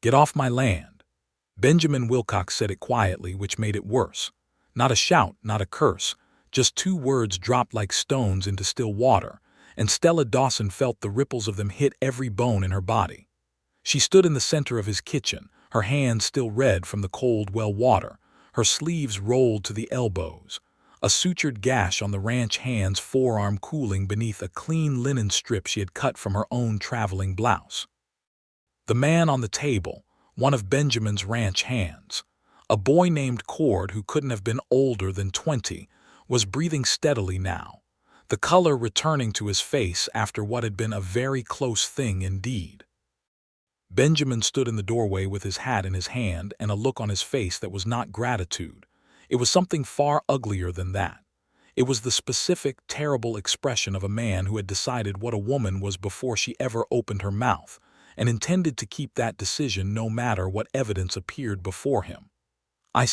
"Get off my land." Benjamin Wilcox said it quietly, which made it worse. Not a shout, not a curse, just two words dropped like stones into still water, and Stella Dawson felt the ripples of them hit every bone in her body. She stood in the center of his kitchen, her hands still red from the cold well water, her sleeves rolled to the elbows, a sutured gash on the ranch hand's forearm cooling beneath a clean linen strip she had cut from her own traveling blouse. The man on the table, one of Benjamin's ranch hands, a boy named Cord who couldn't have been older than 20, was breathing steadily now, the color returning to his face after what had been a very close thing indeed. Benjamin stood in the doorway with his hat in his hand and a look on his face that was not gratitude. It was something far uglier than that. It was the specific, terrible expression of a man who had decided what a woman was before she ever opened her mouth, and intended to keep that decision no matter what evidence appeared before him. I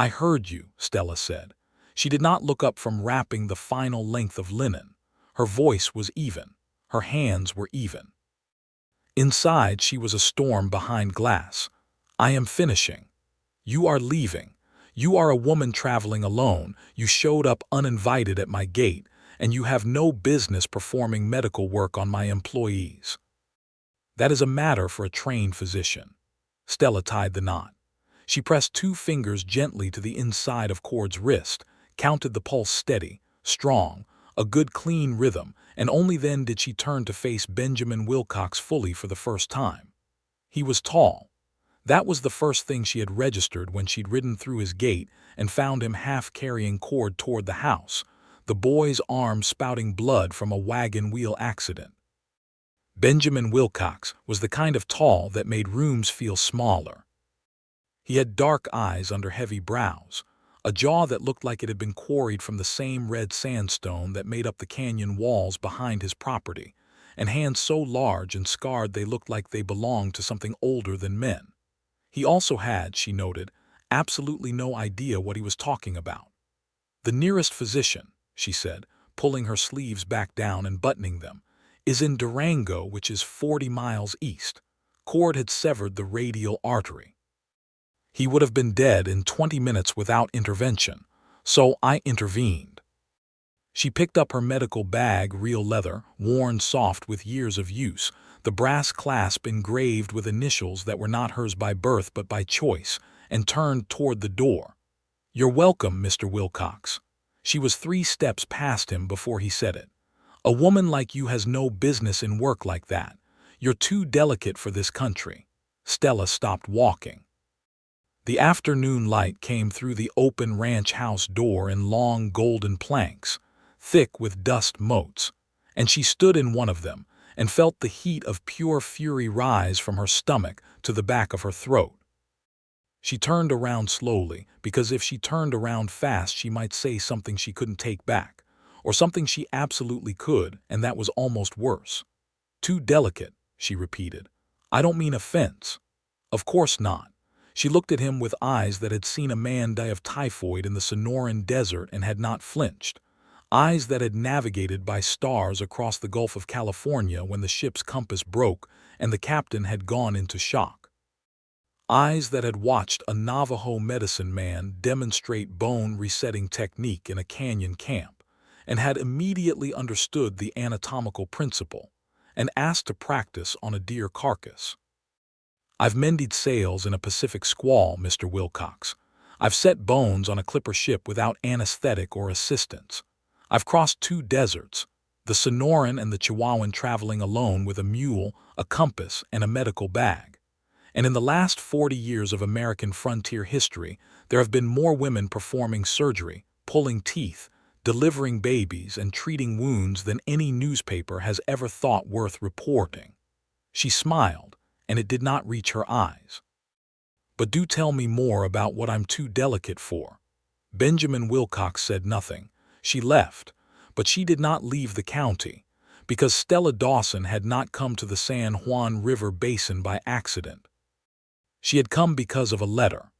heard you," Stella said. She did not look up from wrapping the final length of linen. Her voice was even. Her hands were even. Inside, she was a storm behind glass. "I am finishing. You are leaving. You are a woman traveling alone. You showed up uninvited at my gate, and you have no business performing medical work on my employees. That is a matter for a trained physician." Stella tied the knot. She pressed two fingers gently to the inside of Cord's wrist, counted the pulse steady, strong, a good clean rhythm, and only then did she turn to face Benjamin Wilcox fully for the first time. He was tall. That was the first thing she had registered when she'd ridden through his gate and found him half carrying Cord toward the house, the boy's arm spouting blood from a wagon wheel accident. Benjamin Wilcox was the kind of tall that made rooms feel smaller. He had dark eyes under heavy brows, a jaw that looked like it had been quarried from the same red sandstone that made up the canyon walls behind his property, and hands so large and scarred they looked like they belonged to something older than men. He also had, she noted, absolutely no idea what he was talking about. "The nearest physician," she said, pulling her sleeves back down and buttoning them, "is in Durango, which is 40 miles east." Cord had severed the radial artery. He would have been dead in 20 minutes without intervention, so I intervened. She picked up her medical bag, real leather, worn soft with years of use, the brass clasp engraved with initials that were not hers by birth but by choice, and turned toward the door. "You're welcome, Mr. Wilcox." She was 3 steps past him before he said it. "A woman like you has no business in work like that. You're too delicate for this country." Stella stopped walking. The afternoon light came through the open ranch house door in long golden planks, thick with dust motes, and she stood in one of them and felt the heat of pure fury rise from her stomach to the back of her throat. She turned around slowly, because if she turned around fast she might say something she couldn't take back, or something she absolutely could, and that was almost worse. "Too delicate," she repeated. "I don't mean offense." "Of course not." She looked at him with eyes that had seen a man die of typhoid in the Sonoran Desert and had not flinched, eyes that had navigated by stars across the Gulf of California when the ship's compass broke and the captain had gone into shock, eyes that had watched a Navajo medicine man demonstrate bone resetting technique in a canyon camp and had immediately understood the anatomical principle and asked to practice on a deer carcass. "I've mended sails in a Pacific squall, Mr. Wilcox. I've set bones on a clipper ship without anesthetic or assistance. I've crossed 2 deserts, the Sonoran and the Chihuahuan, traveling alone with a mule, a compass, and a medical bag. And in the last 40 years of American frontier history, there have been more women performing surgery, pulling teeth, delivering babies, and treating wounds than any newspaper has ever thought worth reporting." She smiled, and it did not reach her eyes. "But do tell me more about what I'm too delicate for." Benjamin Wilcox said nothing. She left, but she did not leave the county, because Stella Dawson had not come to the San Juan River Basin by accident. She had come because of a letter.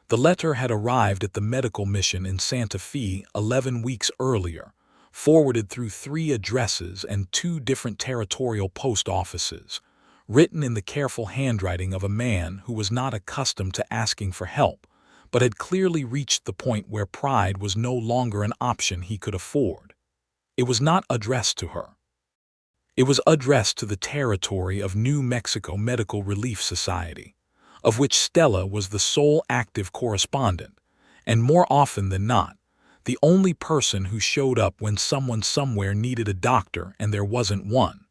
The letter had arrived at the medical mission in Santa Fe 11 weeks earlier, forwarded through 3 addresses and 2 different territorial post offices, written in the careful handwriting of a man who was not accustomed to asking for help, but had clearly reached the point where pride was no longer an option he could afford. It was not addressed to her. It was addressed to the territory of New Mexico Medical Relief Society, of which Stella was the sole active correspondent, and more often than not, the only person who showed up when someone somewhere needed a doctor and there wasn't one.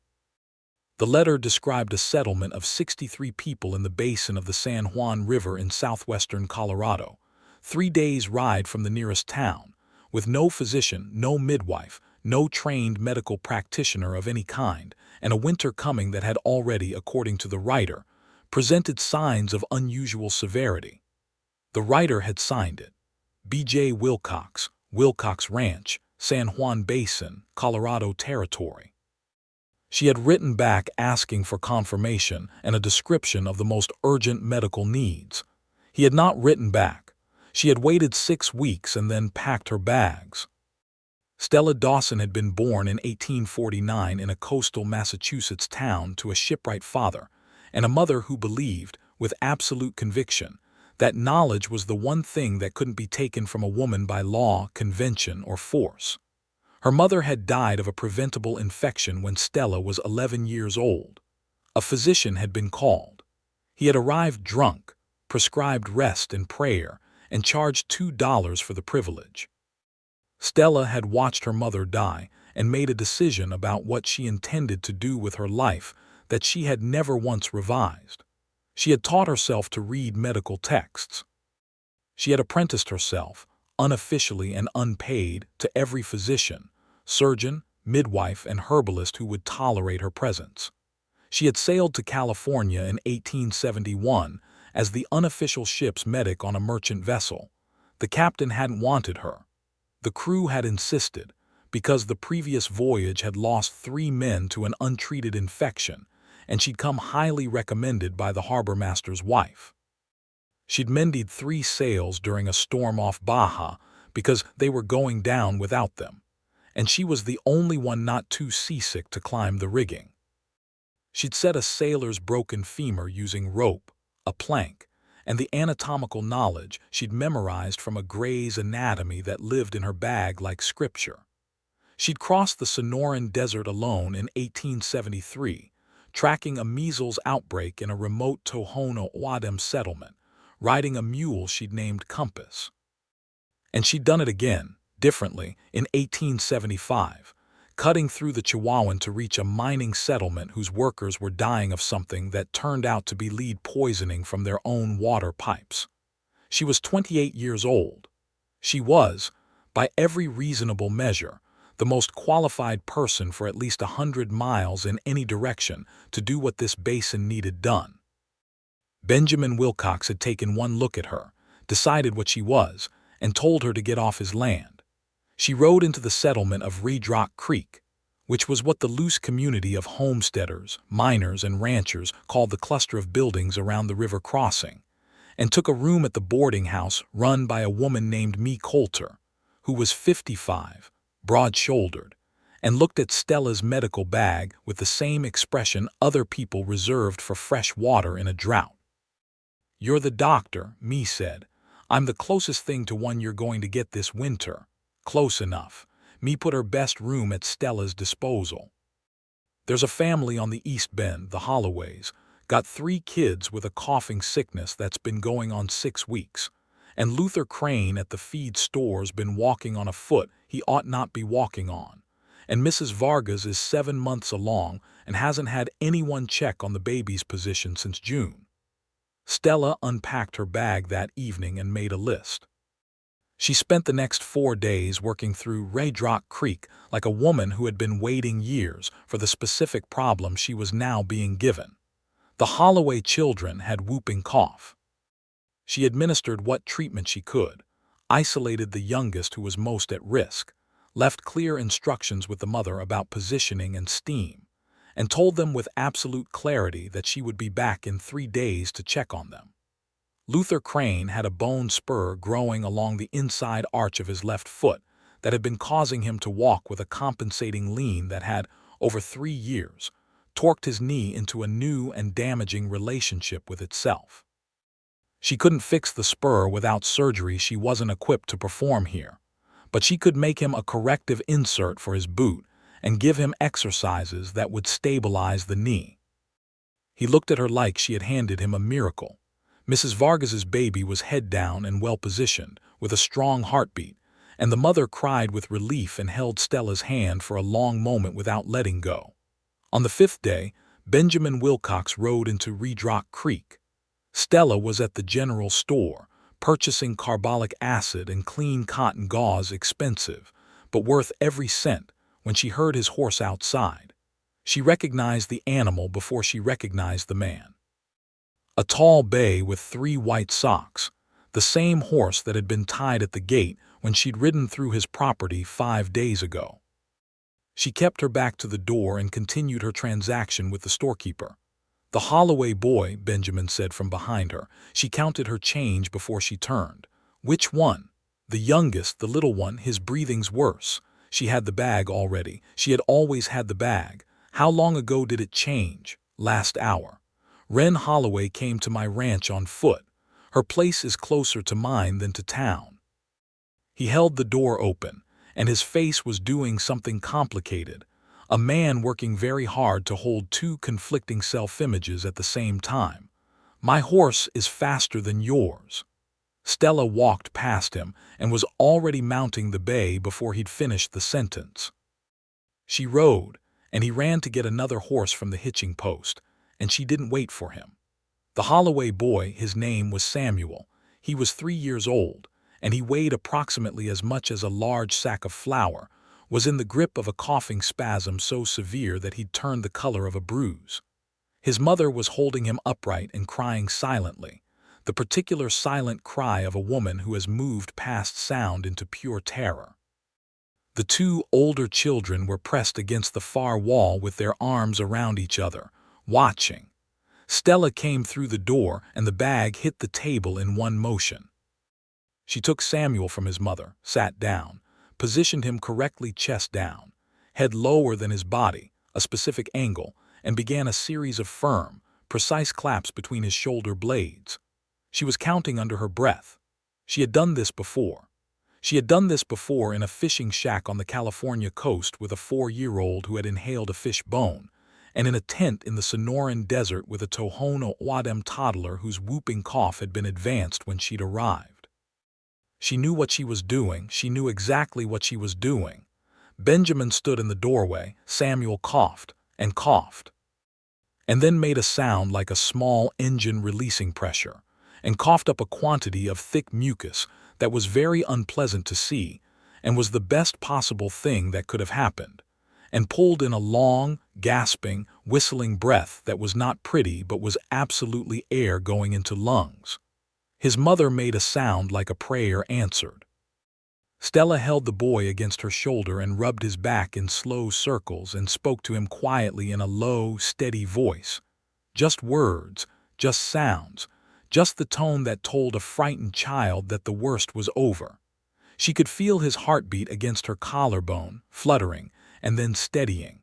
The letter described a settlement of 63 people in the basin of the San Juan River in southwestern Colorado, 3 days' ride from the nearest town, with no physician, no midwife, no trained medical practitioner of any kind, and a winter coming that had already, according to the writer, presented signs of unusual severity. The writer had signed it, B.J. Wilcox, Wilcox Ranch, San Juan Basin, Colorado Territory. She had written back asking for confirmation and a description of the most urgent medical needs. He had not written back. She had waited 6 weeks and then packed her bags. Stella Dawson had been born in 1849 in a coastal Massachusetts town to a shipwright father and a mother who believed, with absolute conviction, that knowledge was the one thing that couldn't be taken from a woman by law, convention, or force. Her mother had died of a preventable infection when Stella was 11 years old. A physician had been called. He had arrived drunk, prescribed rest and prayer, and charged $2 for the privilege. Stella had watched her mother die and made a decision about what she intended to do with her life that she had never once revised. She had taught herself to read medical texts. She had apprenticed herself, unofficially and unpaid, to every physician, surgeon, midwife, and herbalist who would tolerate her presence. She had sailed to California in 1871 as the unofficial ship's medic on a merchant vessel. The captain hadn't wanted her. The crew had insisted, because the previous voyage had lost 3 men to an untreated infection, and she'd come highly recommended by the harbor master's wife. She'd mended 3 sails during a storm off Baja because they were going down without them, and she was the only one not too seasick to climb the rigging. She'd set a sailor's broken femur using rope, a plank, and the anatomical knowledge she'd memorized from a Gray's Anatomy that lived in her bag like scripture. She'd crossed the Sonoran Desert alone in 1873, tracking a measles outbreak in a remote Tohono O'odham settlement, riding a mule she'd named Compass. And she'd done it again, differently, in 1875, cutting through the Chihuahuan to reach a mining settlement whose workers were dying of something that turned out to be lead poisoning from their own water pipes. She was 28 years old. She was, by every reasonable measure, the most qualified person for at least 100 miles in any direction to do what this basin needed done. Benjamin Wilcox had taken one look at her, decided what she was, and told her to get off his land. She rode into the settlement of Red Rock Creek, which was what the loose community of homesteaders, miners, and ranchers called the cluster of buildings around the river crossing, and took a room at the boarding house run by a woman named Mee Coulter, who was 55, broad-shouldered, and looked at Stella's medical bag with the same expression other people reserved for fresh water in a drought. "You're the doctor," Mee said. "I'm the closest thing to one you're going to get this winter." Close enough. Mee put her best room at Stella's disposal. "There's a family on the East Bend, the Holloways, got 3 kids with a coughing sickness that's been going on 6 weeks, and Luther Crane at the feed store's been walking on a foot he ought not be walking on, and Mrs. Vargas is 7 months along and hasn't had anyone check on the baby's position since June." Stella unpacked her bag that evening and made a list. She spent the next 4 days working through Red Rock Creek like a woman who had been waiting years for the specific problem she was now being given. The Holloway children had whooping cough. She administered what treatment she could, isolated the youngest who was most at risk, left clear instructions with the mother about positioning and steam, and told them with absolute clarity that she would be back in 3 days to check on them. Luther Crane had a bone spur growing along the inside arch of his left foot that had been causing him to walk with a compensating lean that had, over 3 years, torqued his knee into a new and damaging relationship with itself. She couldn't fix the spur without surgery. She wasn't equipped to perform here, but she could make him a corrective insert for his boot and give him exercises that would stabilize the knee. He looked at her like she had handed him a miracle. Mrs. Vargas's baby was head down and well-positioned, with a strong heartbeat, and the mother cried with relief and held Stella's hand for a long moment without letting go. On the 5th day, Benjamin Wilcox rode into Redrock Creek. Stella was at the general store, purchasing carbolic acid and clean cotton gauze, expensive, but worth every cent, when she heard his horse outside. She recognized the animal before she recognized the man. A tall bay with 3 white socks, the same horse that had been tied at the gate when she'd ridden through his property 5 days ago. She kept her back to the door and continued her transaction with the storekeeper. "The Holloway boy," Benjamin said from behind her. She counted her change before she turned. "Which one?" "The youngest, the little one. His breathing's worse." She had the bag already. She had always had the bag. "How long ago did it change?" "Last hour. Wren Holloway came to my ranch on foot. Her place is closer to mine than to town." He held the door open, and his face was doing something complicated. A man working very hard to hold 2 conflicting self-images at the same time. "My horse is faster than yours." Stella walked past him and was already mounting the bay before he'd finished the sentence. She rode, and he ran to get another horse from the hitching post, and she didn't wait for him. The Holloway boy, his name was Samuel. He was 3 years old, and he weighed approximately as much as a large sack of flour, was in the grip of a coughing spasm so severe that he'd turned the color of a bruise. His mother was holding him upright and crying silently, the particular silent cry of a woman who has moved past sound into pure terror. The 2 older children were pressed against the far wall with their arms around each other, watching. Stella came through the door and the bag hit the table in one motion. She took Samuel from his mother, sat down, positioned him correctly, chest down, head lower than his body, a specific angle, and began a series of firm, precise claps between his shoulder blades. She was counting under her breath. She had done this before. She had done this before in a fishing shack on the California coast with a 4-year-old who had inhaled a fish bone, and in a tent in the Sonoran Desert with a Tohono O'odham toddler whose whooping cough had been advanced when she'd arrived. She knew what she was doing. She knew exactly what she was doing. Benjamin stood in the doorway. Samuel coughed and coughed, and then made a sound like a small engine releasing pressure, and coughed up a quantity of thick mucus that was very unpleasant to see, and was the best possible thing that could have happened, and pulled in a long, gasping, whistling breath that was not pretty but was absolutely air going into lungs. His mother made a sound like a prayer answered. Stella held the boy against her shoulder and rubbed his back in slow circles and spoke to him quietly in a low, steady voice. Just words, just sounds, just the tone that told a frightened child that the worst was over. She could feel his heartbeat against her collarbone, fluttering, and then steadying.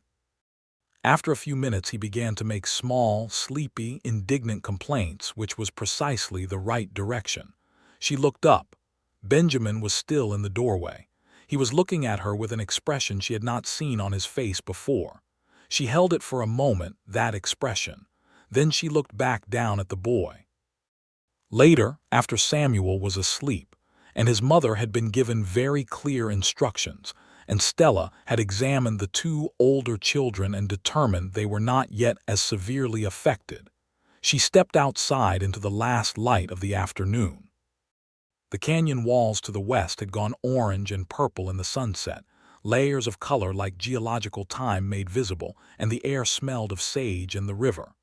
After a few minutes he began to make small, sleepy, indignant complaints, which was precisely the right direction. She looked up. Benjamin was still in the doorway. He was looking at her with an expression she had not seen on his face before. She held it for a moment, that expression. Then she looked back down at the boy. Later, after Samuel was asleep, and his mother had been given very clear instructions, and Stella had examined the 2 older children and determined they were not yet as severely affected, she stepped outside into the last light of the afternoon. The canyon walls to the west had gone orange and purple in the sunset, layers of color like geological time made visible, and the air smelled of sage and the river.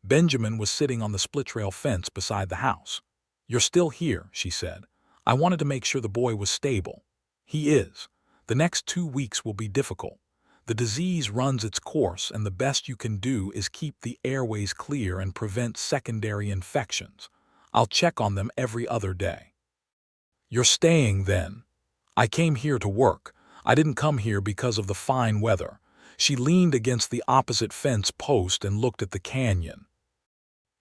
Benjamin was sitting on the split-rail fence beside the house. "You're still here," she said. "I wanted to make sure the boy was stable." "He is. The next 2 weeks will be difficult. The disease runs its course, and the best you can do is keep the airways clear and prevent secondary infections. I'll check on them every other day." "You're staying, then?" "I came here to work. I didn't come here because of the fine weather." She leaned against the opposite fence post and looked at the canyon.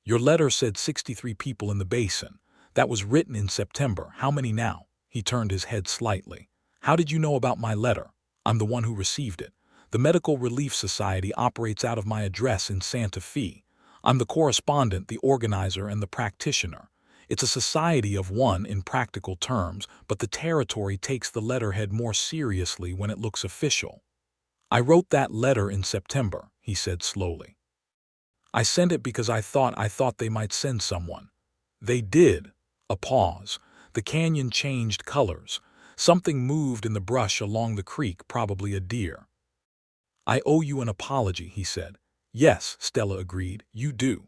"Your letter said 63 people in the basin. That was written in September. How many now?" He turned his head slightly. "How did you know about my letter?" "I'm the one who received it. The Medical Relief Society operates out of my address in Santa Fe. I'm the correspondent, the organizer, and the practitioner. It's a society of one in practical terms, but the territory takes the letterhead more seriously when it looks official." "I wrote that letter in September," he said slowly. "I sent it because I thought they might send someone." "They did." A pause. The canyon changed colors. Something moved in the brush along the creek, probably a deer. "I owe you an apology," he said. "Yes," Stella agreed, "you do."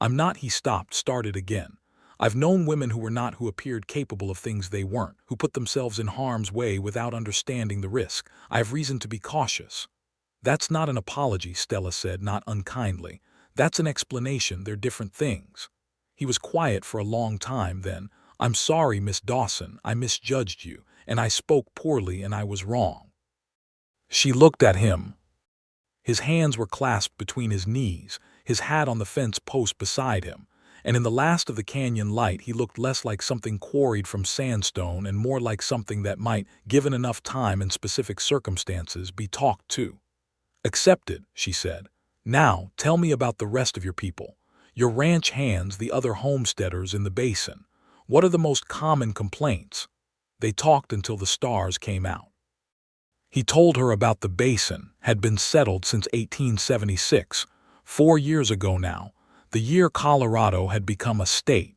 "I'm not." He stopped, started again. "I've known women who were not, who appeared capable of things they weren't, who put themselves in harm's way without understanding the risk. I have reason to be cautious." "That's not an apology," Stella said, not unkindly. "That's an explanation. They're different things." He was quiet for a long time, then, "I'm sorry, Miss Dawson. I misjudged you, and I spoke poorly, and I was wrong." She looked at him. His hands were clasped between his knees, his hat on the fence post beside him, and in the last of the canyon light he looked less like something quarried from sandstone and more like something that might, given enough time and specific circumstances, be talked to. "Accepted," she said. "Now, tell me about the rest of your people. Your ranch hands, the other homesteaders in the basin. What are the most common complaints?" They talked until the stars came out. He told her about the basin, had been settled since 1876, 4 years ago now, the year Colorado had become a state.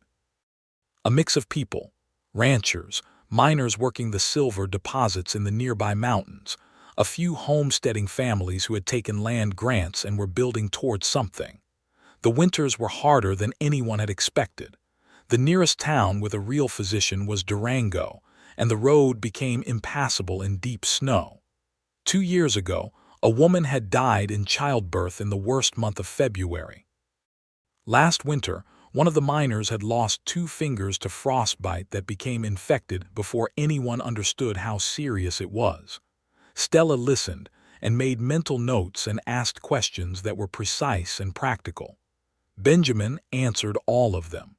A mix of people, ranchers, miners working the silver deposits in the nearby mountains, a few homesteading families who had taken land grants and were building towards something. The winters were harder than anyone had expected. The nearest town with a real physician was Durango, and the road became impassable in deep snow. 2 years ago, a woman had died in childbirth in the worst month of February. Last winter, one of the miners had lost 2 fingers to frostbite that became infected before anyone understood how serious it was. Stella listened and made mental notes and asked questions that were precise and practical. Benjamin answered all of them.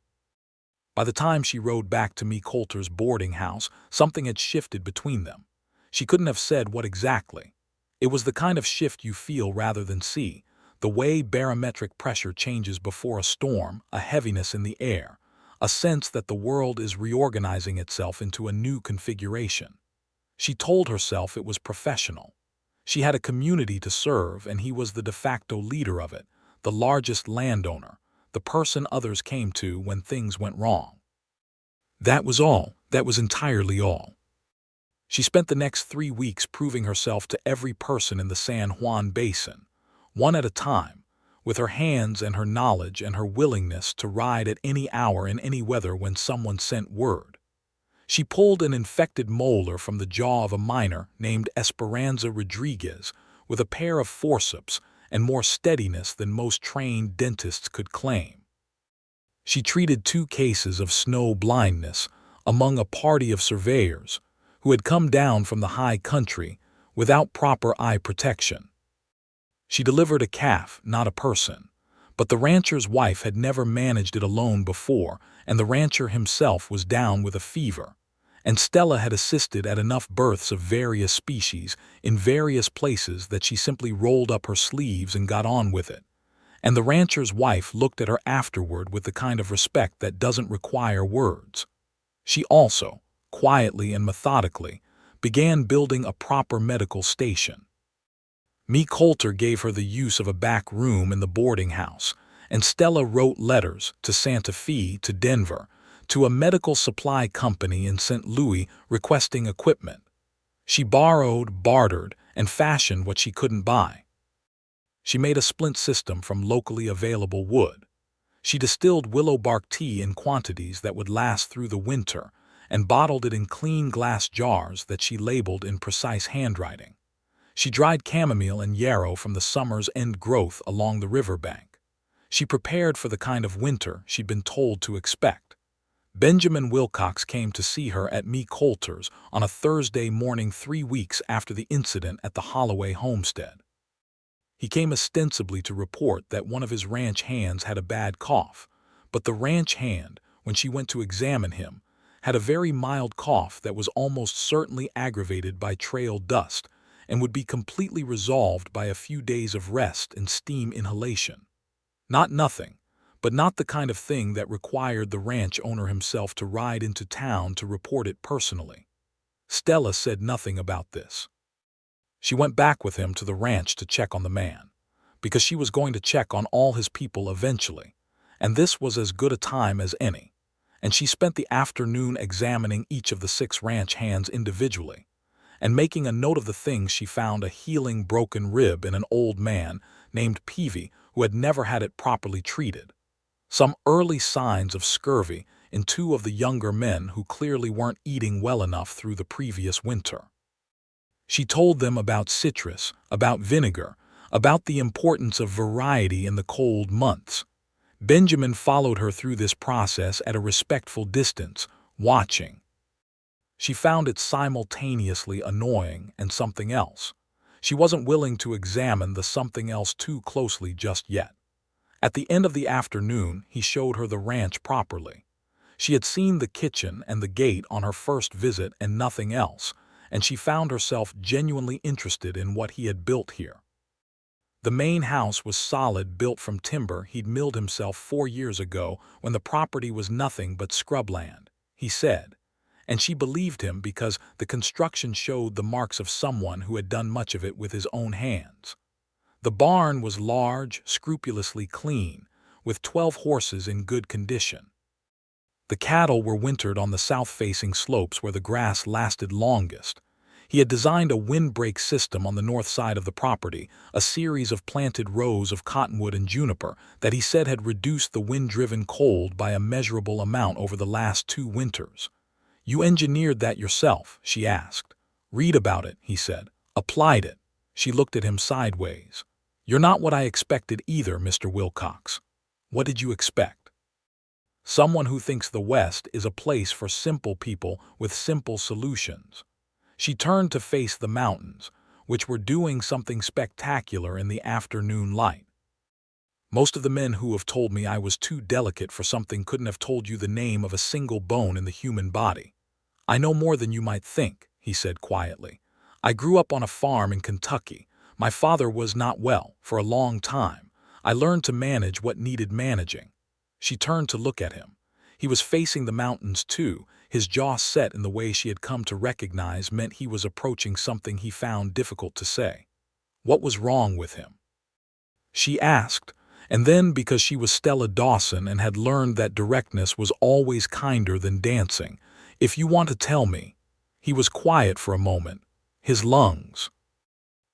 By the time she rode back to me Coulter's boarding house, something had shifted between them. She couldn't have said what exactly. It was the kind of shift you feel rather than see, the way barometric pressure changes before a storm, a heaviness in the air, a sense that the world is reorganizing itself into a new configuration. She told herself it was professional. She had a community to serve, and he was the de facto leader of it, the largest landowner, the person others came to when things went wrong. That was all. That was entirely all. She spent the next 3 weeks proving herself to every person in the San Juan Basin, one at a time, with her hands and her knowledge and her willingness to ride at any hour in any weather when someone sent word. She pulled an infected molar from the jaw of a miner named Esperanza Rodriguez with a pair of forceps and more steadiness than most trained dentists could claim. She treated 2 cases of snow blindness among a party of surveyors who had come down from the high country without proper eye protection. She delivered a calf, not a person, but the rancher's wife had never managed it alone before, and the rancher himself was down with a fever, and Stella had assisted at enough births of various species in various places that she simply rolled up her sleeves and got on with it. And the rancher's wife looked at her afterward with the kind of respect that doesn't require words. She also, quietly and methodically, began building a proper medical station. Coulter gave her the use of a back room in the boarding house, and Stella wrote letters to Santa Fe, to Denver, to a medical supply company in St. Louis requesting equipment. She borrowed, bartered, and fashioned what she couldn't buy. She made a splint system from locally available wood. She distilled willow bark tea in quantities that would last through the winter and bottled it in clean glass jars that she labeled in precise handwriting. She dried chamomile and yarrow from the summer's end growth along the riverbank. She prepared for the kind of winter she'd been told to expect. Benjamin Wilcox came to see her at Coulter's on a Thursday morning 3 weeks after the incident at the Holloway homestead. He came ostensibly to report that one of his ranch hands had a bad cough, but the ranch hand, when she went to examine him, had a very mild cough that was almost certainly aggravated by trail dust and would be completely resolved by a few days of rest and steam inhalation. Not nothing, but not the kind of thing that required the ranch owner himself to ride into town to report it personally. Stella said nothing about this. She went back with him to the ranch to check on the man, because she was going to check on all his people eventually, and this was as good a time as any, and she spent the afternoon examining each of the 6 ranch hands individually, and making a note of the things she found: a healing broken rib in an old man named Peavy who had never had it properly treated, some early signs of scurvy in 2 of the younger men who clearly weren't eating well enough through the previous winter. She told them about citrus, about vinegar, about the importance of variety in the cold months. Benjamin followed her through this process at a respectful distance, watching. She found it simultaneously annoying and something else. She wasn't willing to examine the something else too closely just yet. At the end of the afternoon, he showed her the ranch properly. She had seen the kitchen and the gate on her first visit and nothing else, and she found herself genuinely interested in what he had built here. The main house was solid, built from timber he'd milled himself 4 years ago when the property was nothing but scrubland, he said, and she believed him because the construction showed the marks of someone who had done much of it with his own hands. The barn was large, scrupulously clean, with 12 horses in good condition. The cattle were wintered on the south-facing slopes where the grass lasted longest. He had designed a windbreak system on the north side of the property, a series of planted rows of cottonwood and juniper that he said had reduced the wind-driven cold by a measurable amount over the last 2 winters. "You engineered that yourself?" she asked. "Read about it," he said. "Applied it." She looked at him sideways. "You're not what I expected either, Mr. Wilcox." "What did you expect?" "Someone who thinks the West is a place for simple people with simple solutions." She turned to face the mountains, which were doing something spectacular in the afternoon light. "Most of the men who have told me I was too delicate for something couldn't have told you the name of a single bone in the human body." "I know more than you might think," he said quietly. "I grew up on a farm in Kentucky. My father was not well for a long time. I learned to manage what needed managing." She turned to look at him. He was facing the mountains too, his jaw set in the way she had come to recognize meant he was approaching something he found difficult to say. What was wrong with him? She asked, and then because she was Stella Dawson and had learned that directness was always kinder than dancing, "If you want to tell me." He was quiet for a moment. His lungs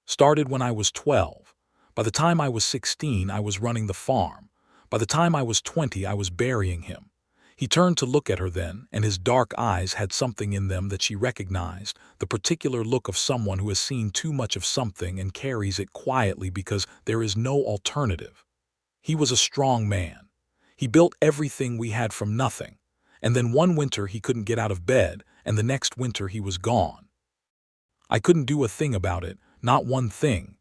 started when I was 12. By the time I was 16, I was running the farm. By the time I was 20, I was burying him. He turned to look at her then, and his dark eyes had something in them that she recognized, the particular look of someone who has seen too much of something and carries it quietly because there is no alternative. He was a strong man. He built everything we had from nothing, and then one winter he couldn't get out of bed, and the next winter he was gone. I couldn't do a thing about it, not one thing.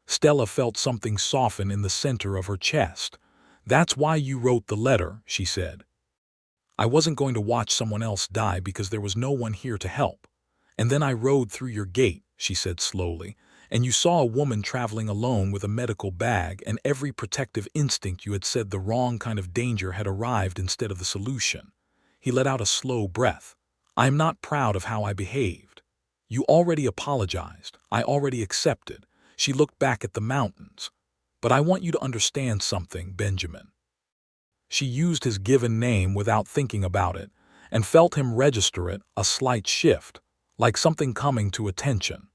Stella felt something soften in the center of her chest. "That's why you wrote the letter," she said. "I wasn't going to watch someone else die because there was no one here to help. And then I rode through your gate," she said slowly, "and you saw a woman traveling alone with a medical bag, and every protective instinct you had said the wrong kind of danger had arrived instead of the solution." He let out a slow breath. "I am not proud of how I behaved. You already apologized. I already accepted." She looked back at the mountains. "But I want you to understand something, Benjamin." She used his given name without thinking about it, and felt him register it, a slight shift, like something coming to attention.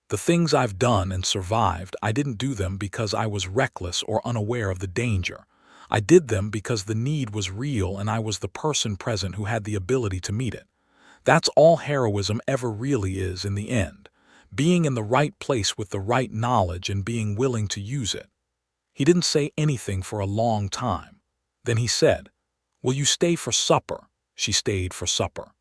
"The things I've done and survived, I didn't do them because I was reckless or unaware of the danger. I did them because the need was real and I was the person present who had the ability to meet it. That's all heroism ever really is in the end, being in the right place with the right knowledge and being willing to use it." He didn't say anything for a long time. Then he said, "Will you stay for supper?" She stayed for supper.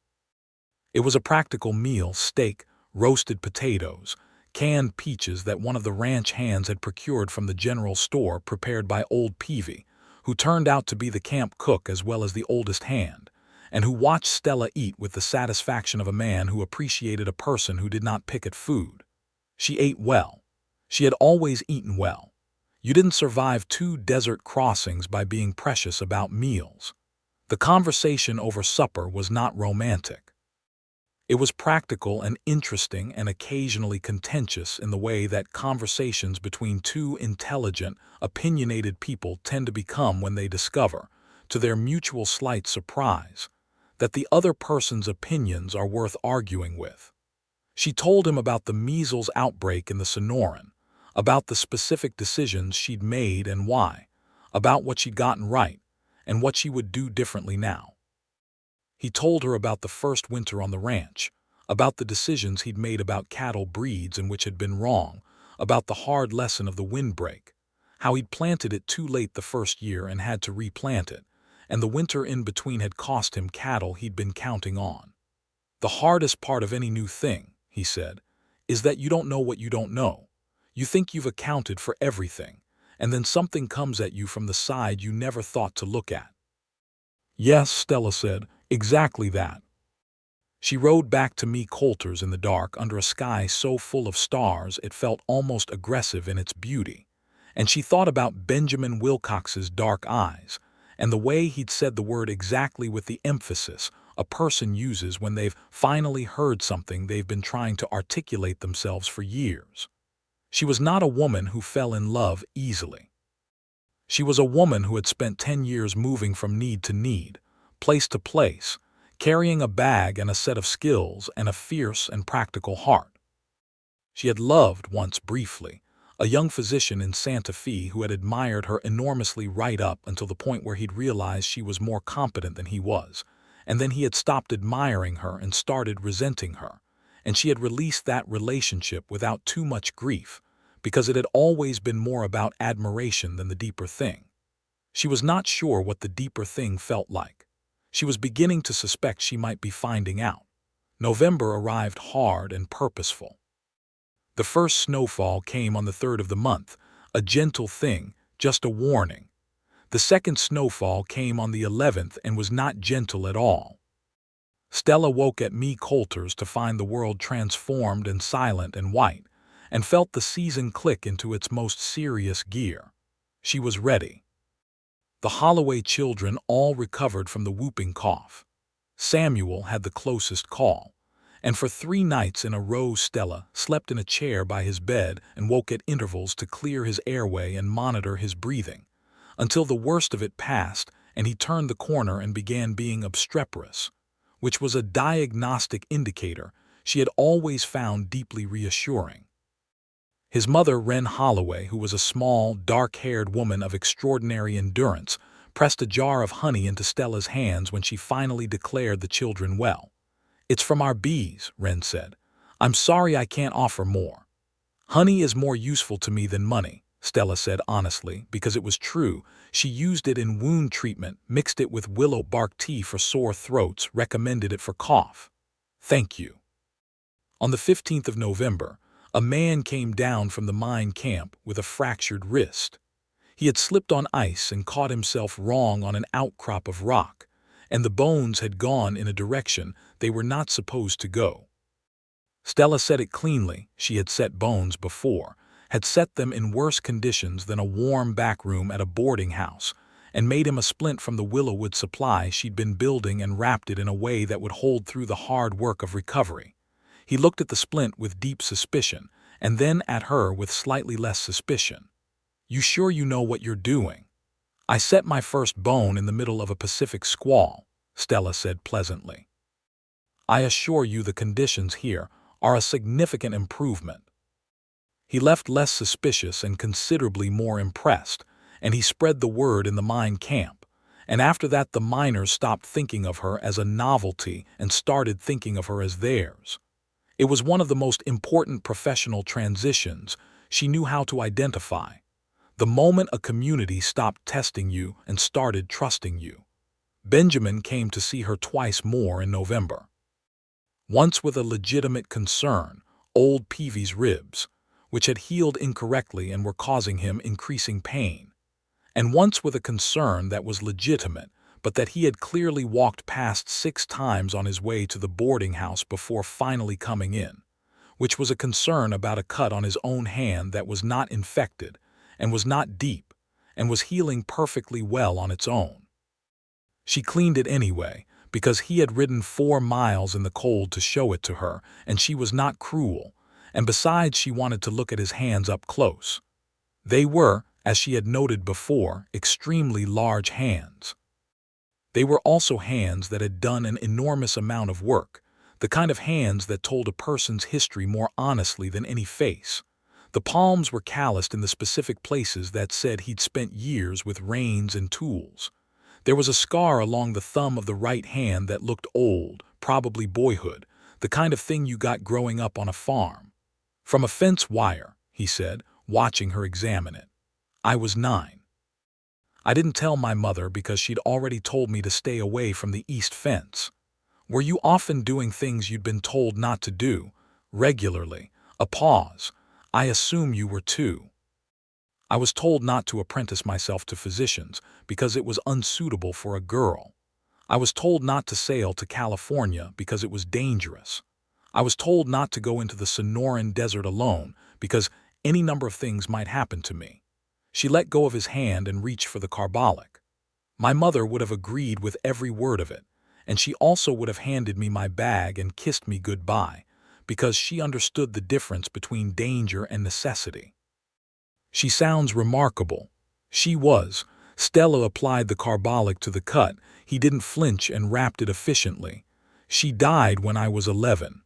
It was a practical meal: steak, roasted potatoes, canned peaches that one of the ranch hands had procured from the general store prepared by old Peavy, who turned out to be the camp cook as well as the oldest hand, and who watched Stella eat with the satisfaction of a man who appreciated a person who did not pick at food. She ate well. She had always eaten well. You didn't survive 2 desert crossings by being precious about meals. The conversation over supper was not romantic. It was practical and interesting and occasionally contentious in the way that conversations between 2 intelligent, opinionated people tend to become when they discover, to their mutual slight surprise, that the other person's opinions are worth arguing with. She told him about the measles outbreak in the Sonoran, about the specific decisions she'd made and why, about what she'd gotten right, and what she would do differently now. He told her about the first winter on the ranch, about the decisions he'd made about cattle breeds and which had been wrong, about the hard lesson of the windbreak, how he'd planted it too late the first year and had to replant it, and the winter in between had cost him cattle he'd been counting on. The hardest part of any new thing, he said, is that you don't know what you don't know. You think you've accounted for everything, and then something comes at you from the side you never thought to look at. Yes, Stella said, exactly that. She rode back to me Coulter's in the dark under a sky so full of stars it felt almost aggressive in its beauty, and she thought about Benjamin Wilcox's dark eyes, and the way he'd said the word exactly with the emphasis a person uses when they've finally heard something they've been trying to articulate themselves for years. She was not a woman who fell in love easily. She was a woman who had spent 10 years moving from need to need, place to place, carrying a bag and a set of skills and a fierce and practical heart. She had loved once briefly, a young physician in Santa Fe who had admired her enormously right up until the point where he'd realized she was more competent than he was, and then he had stopped admiring her and started resenting her, and she had released that relationship without too much grief, because it had always been more about admiration than the deeper thing. She was not sure what the deeper thing felt like. She was beginning to suspect she might be finding out. November arrived hard and purposeful. The first snowfall came on the 3rd of the month, a gentle thing, just a warning. The second snowfall came on the 11th and was not gentle at all. Stella woke at me Coulter's to find the world transformed and silent and white, and felt the season click into its most serious gear. She was ready. The Holloway children all recovered from the whooping cough. Samuel had the closest call, and for 3 nights in a row Stella slept in a chair by his bed and woke at intervals to clear his airway and monitor his breathing, until the worst of it passed and he turned the corner and began being obstreperous, which was a diagnostic indicator she had always found deeply reassuring. His mother, Wren Holloway, who was a small, dark-haired woman of extraordinary endurance, pressed a jar of honey into Stella's hands when she finally declared the children well. "It's from our bees," Wren said. "I'm sorry I can't offer more." "Honey is more useful to me than money," Stella said honestly, because it was true. She used it in wound treatment, mixed it with willow bark tea for sore throats, recommended it for cough. "Thank you." On the 15th of November, a man came down from the mine camp with a fractured wrist. He had slipped on ice and caught himself wrong on an outcrop of rock, and the bones had gone in a direction they were not supposed to go. Stella said it cleanly. She had set bones before, had set them in worse conditions than a warm back room at a boarding house, and made him a splint from the willowwood supply she'd been building and wrapped it in a way that would hold through the hard work of recovery. He looked at the splint with deep suspicion, and then at her with slightly less suspicion. "You sure you know what you're doing?" "I set my first bone in the middle of a Pacific squall," Stella said pleasantly. "I assure you the conditions here are a significant improvement." He left less suspicious and considerably more impressed, and he spread the word in the mine camp, and after that the miners stopped thinking of her as a novelty and started thinking of her as theirs. It was one of the most important professional transitions she knew how to identify. The moment a community stopped testing you and started trusting you. Benjamin came to see her twice more in November. Once with a legitimate concern, old Peavy's ribs, which had healed incorrectly and were causing him increasing pain, and once with a concern that was legitimate, but that he had clearly walked past 6 times on his way to the boarding house before finally coming in, which was a concern about a cut on his own hand that was not infected and was not deep and was healing perfectly well on its own. She cleaned it anyway, because he had ridden 4 miles in the cold to show it to her, and she was not cruel, and besides she wanted to look at his hands up close. They were, as she had noted before, extremely large hands. They were also hands that had done an enormous amount of work, the kind of hands that told a person's history more honestly than any face. The palms were calloused in the specific places that said he'd spent years with reins and tools. There was a scar along the thumb of the right hand that looked old, probably boyhood, the kind of thing you got growing up on a farm. "From a fence wire," he said, watching her examine it. "I was 9. I didn't tell my mother because she'd already told me to stay away from the east fence." "Were you often doing things you'd been told not to do?" "Regularly." A pause. "I assume you were too." "I was told not to apprentice myself to physicians because it was unsuitable for a girl. I was told not to sail to California because it was dangerous. I was told not to go into the Sonoran Desert alone because any number of things might happen to me." She let go of his hand and reached for the carbolic. "My mother would have agreed with every word of it, and she also would have handed me my bag and kissed me goodbye, because she understood the difference between danger and necessity." "She sounds remarkable." She was. Stella applied the carbolic to the cut. He didn't flinch and wrapped it efficiently. "She died when I was 11.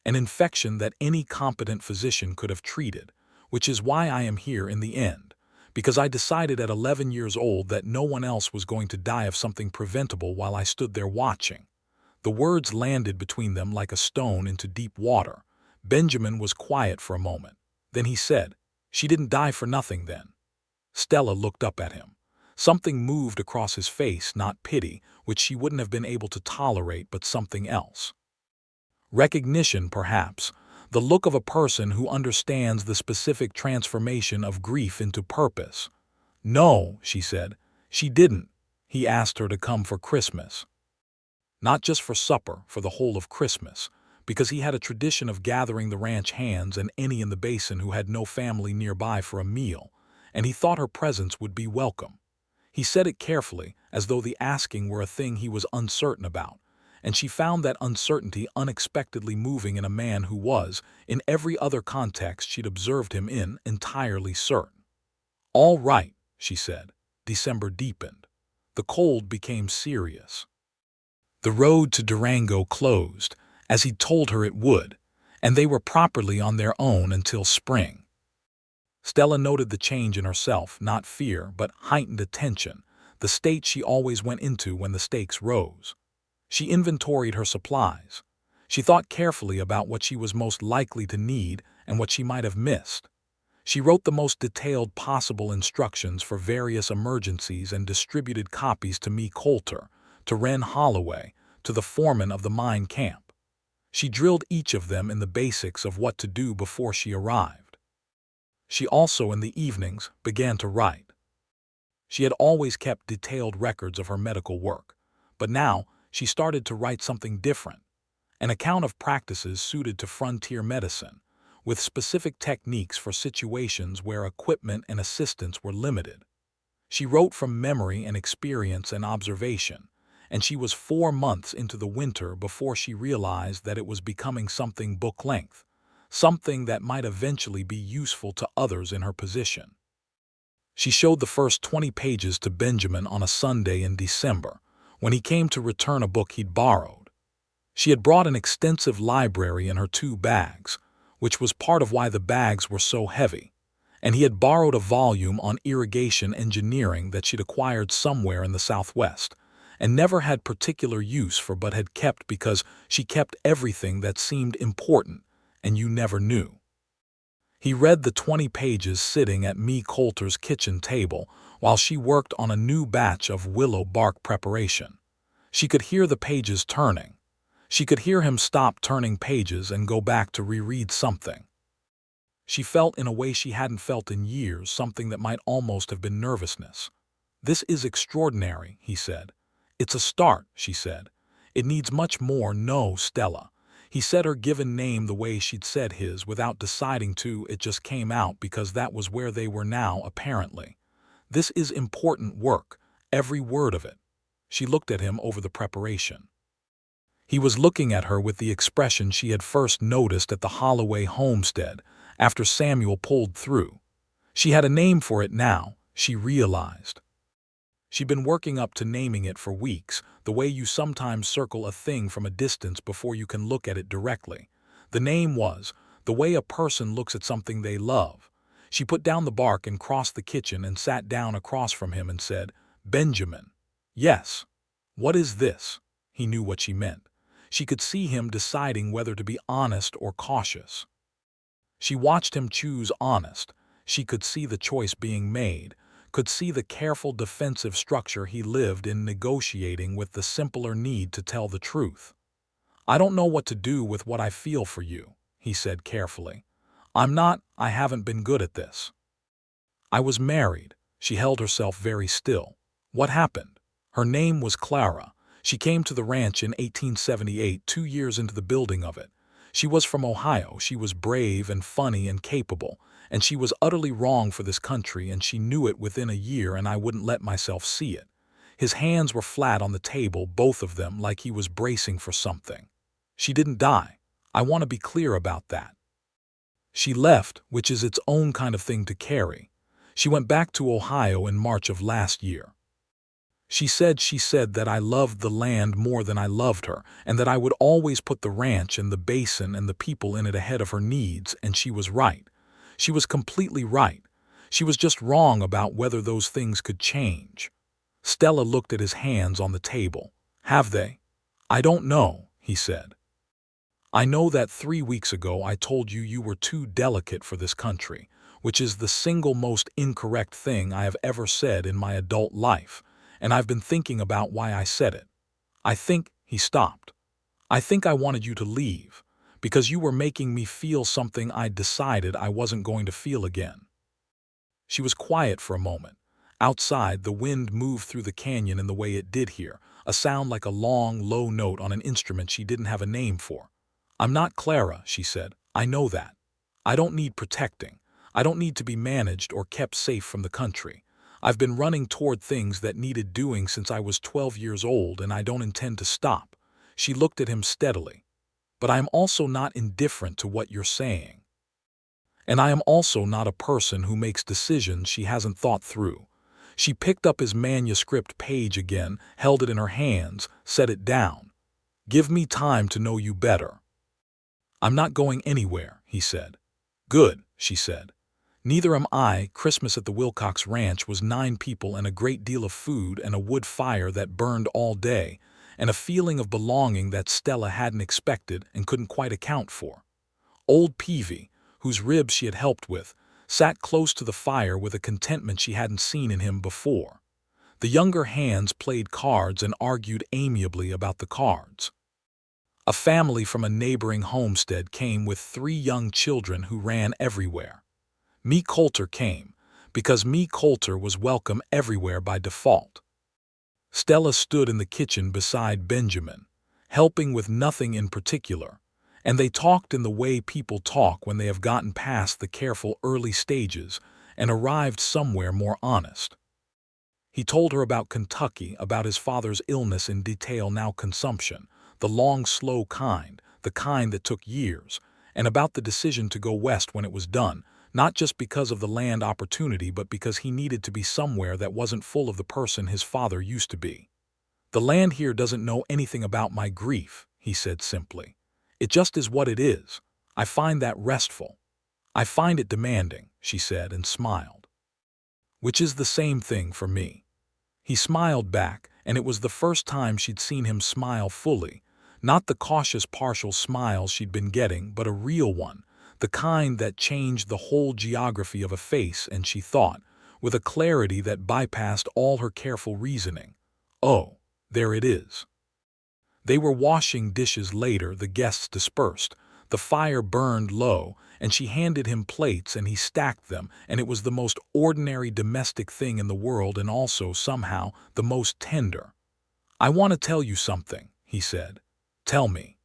An infection that any competent physician could have treated, which is why I am here in the end, because I decided at 11 years old that no one else was going to die of something preventable while I stood there watching." The words landed between them like a stone into deep water. Benjamin was quiet for a moment. Then he said, "She didn't die for nothing then." Stella looked up at him. Something moved across his face, not pity, which she wouldn't have been able to tolerate, but something else. Recognition, perhaps, the look of a person who understands the specific transformation of grief into purpose. "No," she said, "she didn't. He asked her to come for Christmas. Not just for supper, for the whole of Christmas, because he had a tradition of gathering the ranch hands and any in the basin who had no family nearby for a meal, and he thought her presence would be welcome. He said it carefully, as though the asking were a thing he was uncertain about, and she found that uncertainty unexpectedly moving in a man who was, in every other context she'd observed him in, entirely certain. "All right," she said. December deepened. The cold became serious. The road to Durango closed, as he'd told her it would, and they were properly on their own until spring. Stella noted the change in herself, not fear, but heightened attention, the state she always went into when the stakes rose. She inventoried her supplies. She thought carefully about what she was most likely to need and what she might have missed. She wrote the most detailed possible instructions for various emergencies and distributed copies to Me Coulter, to Wren Holloway, to the foreman of the mine camp. She drilled each of them in the basics of what to do before she arrived. She also, in the evenings, began to write. She had always kept detailed records of her medical work, but now she started to write something different, an account of practices suited to frontier medicine, with specific techniques for situations where equipment and assistance were limited. She wrote from memory and experience and observation, and she was 4 months into the winter before she realized that it was becoming something book-length, something that might eventually be useful to others in her position. She showed the first 20 pages to Benjamin on a Sunday in December, when he came to return a book he'd borrowed. She had brought an extensive library in her 2 bags, which was part of why the bags were so heavy, and he had borrowed a volume on irrigation engineering that she'd acquired somewhere in the Southwest, and never had particular use for but had kept because she kept everything that seemed important, and you never knew. He read the 20 pages sitting at Me Coulter's kitchen table while she worked on a new batch of willow bark preparation. She could hear the pages turning. She could hear him stop turning pages and go back to reread something. She felt in a way she hadn't felt in years, something that might almost have been nervousness. "This is extraordinary," he said. "It's a start," she said. "It needs much more." "No, Stella." He said her given name the way she'd said his, without deciding to. It just came out because that was where they were now, apparently. "This is important work, every word of it." She looked at him over the preparation. He was looking at her with the expression she had first noticed at the Holloway homestead, after Samuel pulled through. She had a name for it now, she realized. She'd been working up to naming it for weeks, the way you sometimes circle a thing from a distance before you can look at it directly. The name was the way a person looks at something they love. She put down the bark and crossed the kitchen and sat down across from him and said, "Benjamin." "Yes." "What is this?" He knew what she meant. She could see him deciding whether to be honest or cautious. She watched him choose honest. She could see the choice being made, could see the careful defensive structure he lived in, negotiating with the simpler need to tell the truth. "I don't know what to do with what I feel for you," he said carefully. I haven't been good at this. "I was married." She held herself very still. "What happened?" Her name was Clara. She came to the ranch in 1878, 2 years into the building of it. She was from Ohio. She was brave and funny and capable, and she was utterly wrong for this country, and she knew it within a year, and I wouldn't let myself see it. His hands were flat on the table, both of them, like he was bracing for something. "She didn't die. I want to be clear about that. She left, which is its own kind of thing to carry. She went back to Ohio in March of last year. She said that I loved the land more than I loved her, and that I would always put the ranch and the basin and the people in it ahead of her needs, and she was right. She was completely right. She was just wrong about whether those things could change." Stella looked at his hands on the table. "Have they?" "I don't know," he said. "I know that 3 weeks ago I told you you were too delicate for this country, which is the single most incorrect thing I have ever said in my adult life, and I've been thinking about why I said it. I think," he stopped, "I think I wanted you to leave, because you were making me feel something I'd decided I wasn't going to feel again." She was quiet for a moment. Outside, the wind moved through the canyon in the way it did here, a sound like a long, low note on an instrument she didn't have a name for. "I'm not Clara," she said. "I know that. I don't need protecting. I don't need to be managed or kept safe from the country. I've been running toward things that needed doing since I was 12 years old, and I don't intend to stop." She looked at him steadily. "But I am also not indifferent to what you're saying. And I am also not a person who makes decisions she hasn't thought through." She picked up his manuscript page again, held it in her hands, set it down. "Give me time to know you better." "I'm not going anywhere," he said. "Good," she said. "Neither am I." Christmas at the Wilcox Ranch was 9 people and a great deal of food and a wood fire that burned all day, and a feeling of belonging that Stella hadn't expected and couldn't quite account for. Old Peavy, whose ribs she had helped with, sat close to the fire with a contentment she hadn't seen in him before. The younger hands played cards and argued amiably about the cards. A family from a neighboring homestead came with 3 young children who ran everywhere. Me Coulter came, because Me Coulter was welcome everywhere by default. Stella stood in the kitchen beside Benjamin, helping with nothing in particular, and they talked in the way people talk when they have gotten past the careful early stages and arrived somewhere more honest. He told her about Kentucky, about his father's illness in detail, now consumption, the long, slow kind, the kind that took years, and about the decision to go west when it was done, not just because of the land opportunity but because he needed to be somewhere that wasn't full of the person his father used to be. "The land here doesn't know anything about my grief," he said simply. "It just is what it is. I find that restful. I find it demanding," she said and smiled. "Which is the same thing for me." He smiled back, and it was the first time she'd seen him smile fully, not the cautious partial smiles she'd been getting, but a real one, the kind that changed the whole geography of a face, and she thought, with a clarity that bypassed all her careful reasoning, "Oh, there it is." They were washing dishes later, the guests dispersed. The fire burned low, and she handed him plates and he stacked them, and it was the most ordinary domestic thing in the world and also, somehow, the most tender. "I want to tell you something," he said. "Tell me.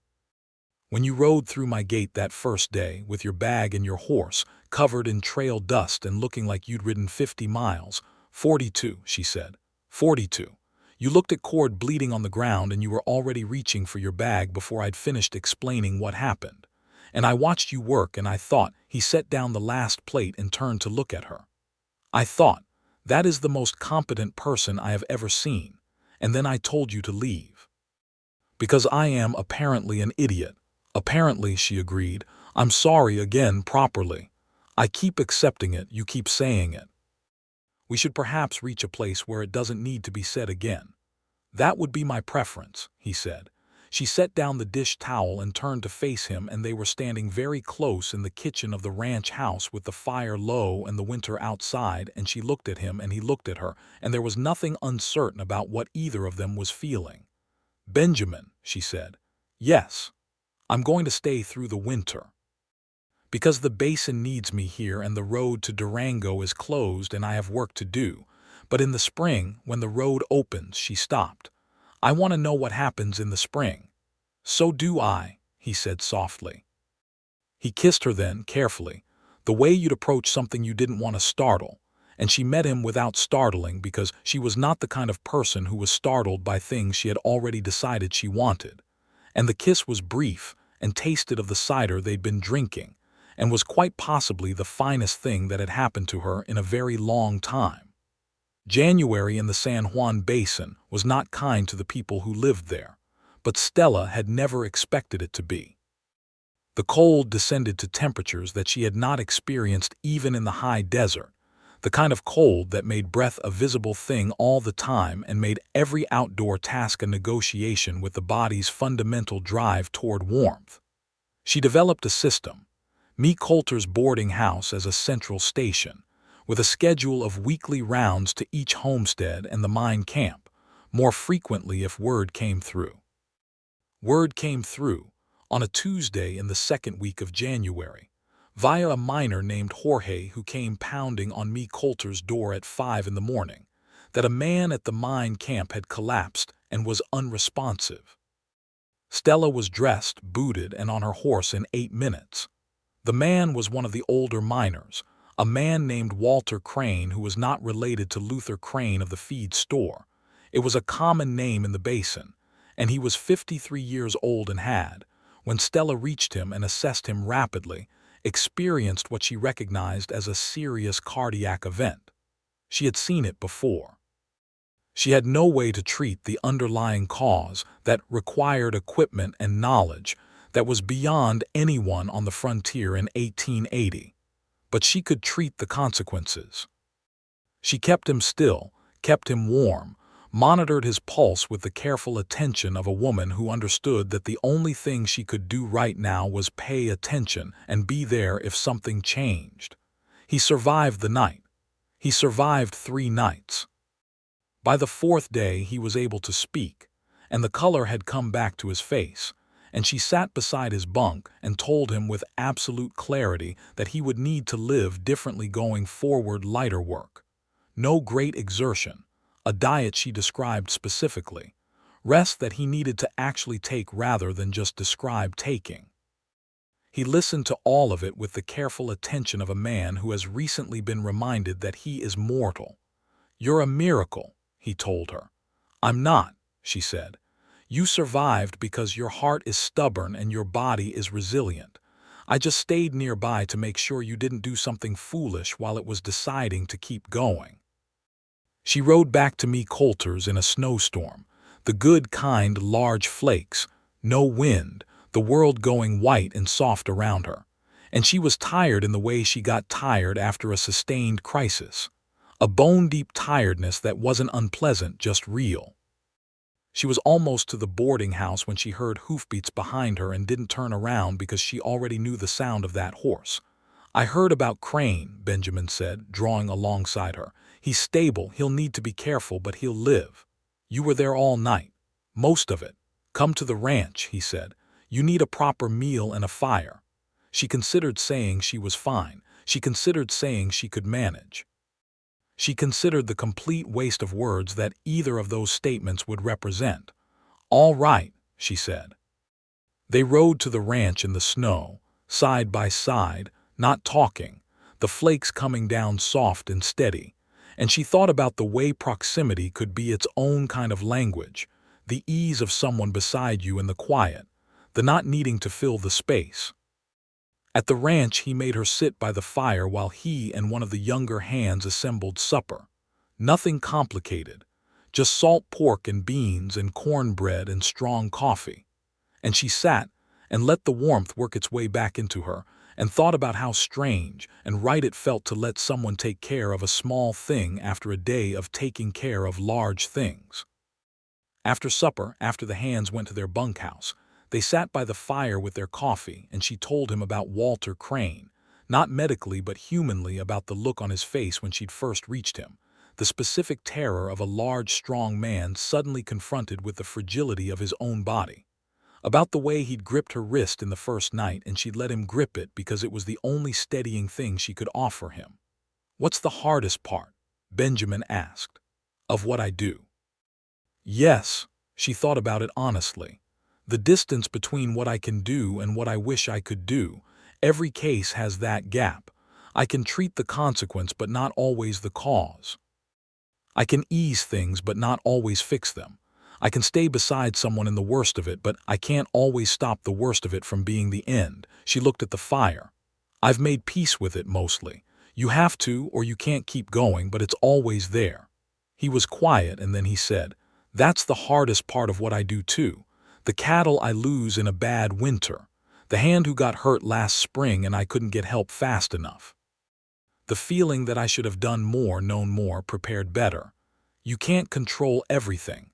When you rode through my gate that first day, with your bag and your horse, covered in trail dust and looking like you'd ridden 50 miles, 42, she said. 42. You looked at Cord bleeding on the ground and you were already reaching for your bag before I'd finished explaining what happened. And I watched you work and I thought," he set down the last plate and turned to look at her. "I thought, that is the most competent person I have ever seen. And then I told you to leave. Because I am apparently an idiot." "Apparently," she agreed. "I'm sorry again properly. I keep accepting it, you keep saying it. We should perhaps reach a place where it doesn't need to be said again." "That would be my preference," he said. She set down the dish towel and turned to face him, and they were standing very close in the kitchen of the ranch house with the fire low and the winter outside, and she looked at him and he looked at her, and there was nothing uncertain about what either of them was feeling. "Benjamin," she said. "Yes. I'm going to stay through the winter. Because the basin needs me here and the road to Durango is closed and I have work to do. But in the spring, when the road opens," she stopped. "I want to know what happens in the spring." "So do I," he said softly. He kissed her then, carefully, the way you'd approach something you didn't want to startle, and she met him without startling because she was not the kind of person who was startled by things she had already decided she wanted. And the kiss was brief and tasted of the cider they'd been drinking, and was quite possibly the finest thing that had happened to her in a very long time. January in the San Juan Basin was not kind to the people who lived there, but Stella had never expected it to be. The cold descended to temperatures that she had not experienced even in the high desert, the kind of cold that made breath a visible thing all the time and made every outdoor task a negotiation with the body's fundamental drive toward warmth. She developed a system, Me Coulter's boarding house as a central station, with a schedule of weekly rounds to each homestead and the mine camp, more frequently if word came through. Word came through, on a Tuesday in the second week of January, via a miner named Jorge who came pounding on Me Coulter's door at 5 in the morning, that a man at the mine camp had collapsed and was unresponsive. Stella was dressed, booted, and on her horse in 8 minutes. The man was one of the older miners, a man named Walter Crane who was not related to Luther Crane of the feed store. It was a common name in the basin, and he was 53 years old and had, when Stella reached him and assessed him rapidly, experienced what she recognized as a serious cardiac event. She had seen it before. She had no way to treat the underlying cause that required equipment and knowledge that was beyond anyone on the frontier in 1880, but she could treat the consequences. She kept him still, kept him warm, monitored his pulse with the careful attention of a woman who understood that the only thing she could do right now was pay attention and be there if something changed. He survived the night. He survived 3 nights. By the 4th day he was able to speak, and the color had come back to his face, and she sat beside his bunk and told him with absolute clarity that he would need to live differently going forward, lighter work. No great exertion, a diet she described specifically, rest that he needed to actually take rather than just describe taking. He listened to all of it with the careful attention of a man who has recently been reminded that he is mortal. "You're a miracle," he told her. "I'm not," she said. "You survived because your heart is stubborn and your body is resilient. I just stayed nearby to make sure you didn't do something foolish while it was deciding to keep going." She rode back to Me Coulter's in a snowstorm, the good kind large flakes, no wind, the world going white and soft around her. And she was tired in the way she got tired after a sustained crisis. A bone-deep tiredness that wasn't unpleasant, just real. She was almost to the boarding house when she heard hoofbeats behind her and didn't turn around because she already knew the sound of that horse. "I heard about Crane," Benjamin said, drawing alongside her. "He's stable, he'll need to be careful, but he'll live. You were there all night. Most of it. "Come to the ranch," he said. "You need a proper meal and a fire." She considered saying she was fine. She considered saying she could manage. She considered the complete waste of words that either of those statements would represent. "All right," she said. They rode to the ranch in the snow, side by side, not talking, the flakes coming down soft and steady, and she thought about the way proximity could be its own kind of language, the ease of someone beside you in the quiet, the not needing to fill the space. At the ranch, he made her sit by the fire while he and one of the younger hands assembled supper. Nothing complicated, just salt pork and beans and cornbread and strong coffee. And she sat and let the warmth work its way back into her, and thought about how strange and right it felt to let someone take care of a small thing after a day of taking care of large things. After supper, after the hands went to their bunkhouse, they sat by the fire with their coffee, and she told him about Walter Crane, not medically but humanly, about the look on his face when she'd first reached him, the specific terror of a large, strong man suddenly confronted with the fragility of his own body. About the way he'd gripped her wrist in the first night and she'd let him grip it because it was the only steadying thing she could offer him. "What's the hardest part?" Benjamin asked. "Of what I do." "Yes," she thought about it honestly. "The distance between what I can do and what I wish I could do. Every case has that gap. I can treat the consequence but not always the cause. I can ease things but not always fix them. I can stay beside someone in the worst of it, but I can't always stop the worst of it from being the end." She looked at the fire. "I've made peace with it mostly. You have to or you can't keep going, but it's always there." He was quiet and then he said, "That's the hardest part of what I do too. The cattle I lose in a bad winter. The hand who got hurt last spring and I couldn't get help fast enough. The feeling that I should have done more, known more, prepared better. You can't control everything."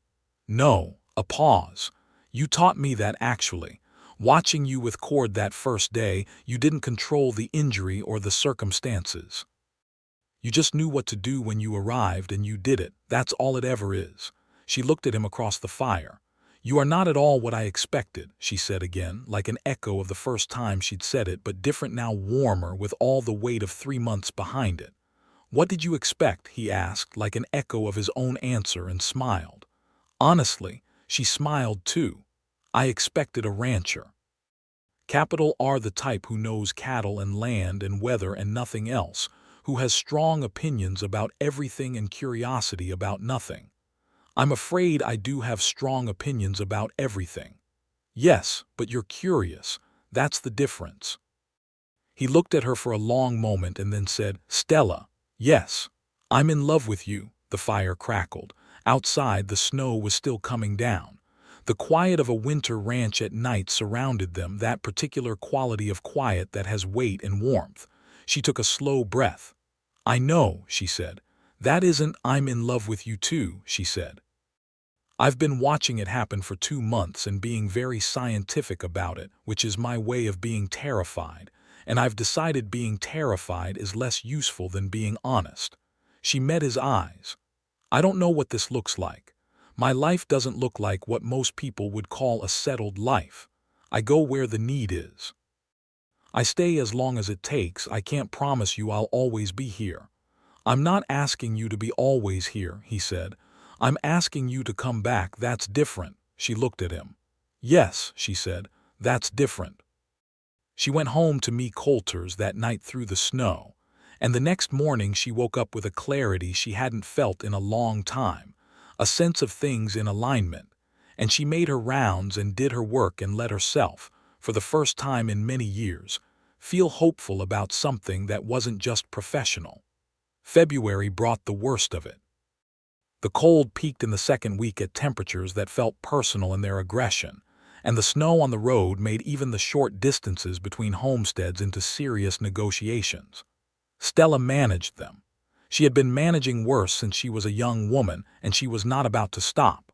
"No," a pause. "You taught me that actually. Watching you with Cord that first day, you didn't control the injury or the circumstances. You just knew what to do when you arrived and you did it. That's all it ever is." She looked at him across the fire. "You are not at all what I expected," she said again, like an echo of the first time she'd said it, but different now, warmer, with all the weight of 3 months behind it. "What did you expect?" he asked, like an echo of his own answer, and smiled. Honestly, she smiled too. "I expected a rancher. Capital R, the type who knows cattle and land and weather and nothing else, who has strong opinions about everything and curiosity about nothing. I'm afraid I do have strong opinions about everything." "Yes, but you're curious. That's the difference." He looked at her for a long moment and then said, "Stella, yes, I'm in love with you." The fire crackled. Outside, the snow was still coming down. The quiet of a winter ranch at night surrounded them, that particular quality of quiet that has weight and warmth. She took a slow breath. "I know," she said. "That isn't 'I'm in love with you too,'" she said. "I've been watching it happen for 2 months and being very scientific about it, which is my way of being terrified, and I've decided being terrified is less useful than being honest." She met his eyes. "I don't know what this looks like. My life doesn't look like what most people would call a settled life. I go where the need is. I stay as long as it takes. I can't promise you I'll always be here." "I'm not asking you to be always here," he said. "I'm asking you to come back. That's different." She looked at him. "Yes," she said, "that's different." She went home to meet Coulter's that night through the snow, and the next morning she woke up with a clarity she hadn't felt in a long time, a sense of things in alignment, and she made her rounds and did her work and let herself, for the first time in many years, feel hopeful about something that wasn't just professional. February brought the worst of it. The cold peaked in the second week at temperatures that felt personal in their aggression, and the snow on the road made even the short distances between homesteads into serious negotiations. Stella managed them. She had been managing worse since she was a young woman, and she was not about to stop.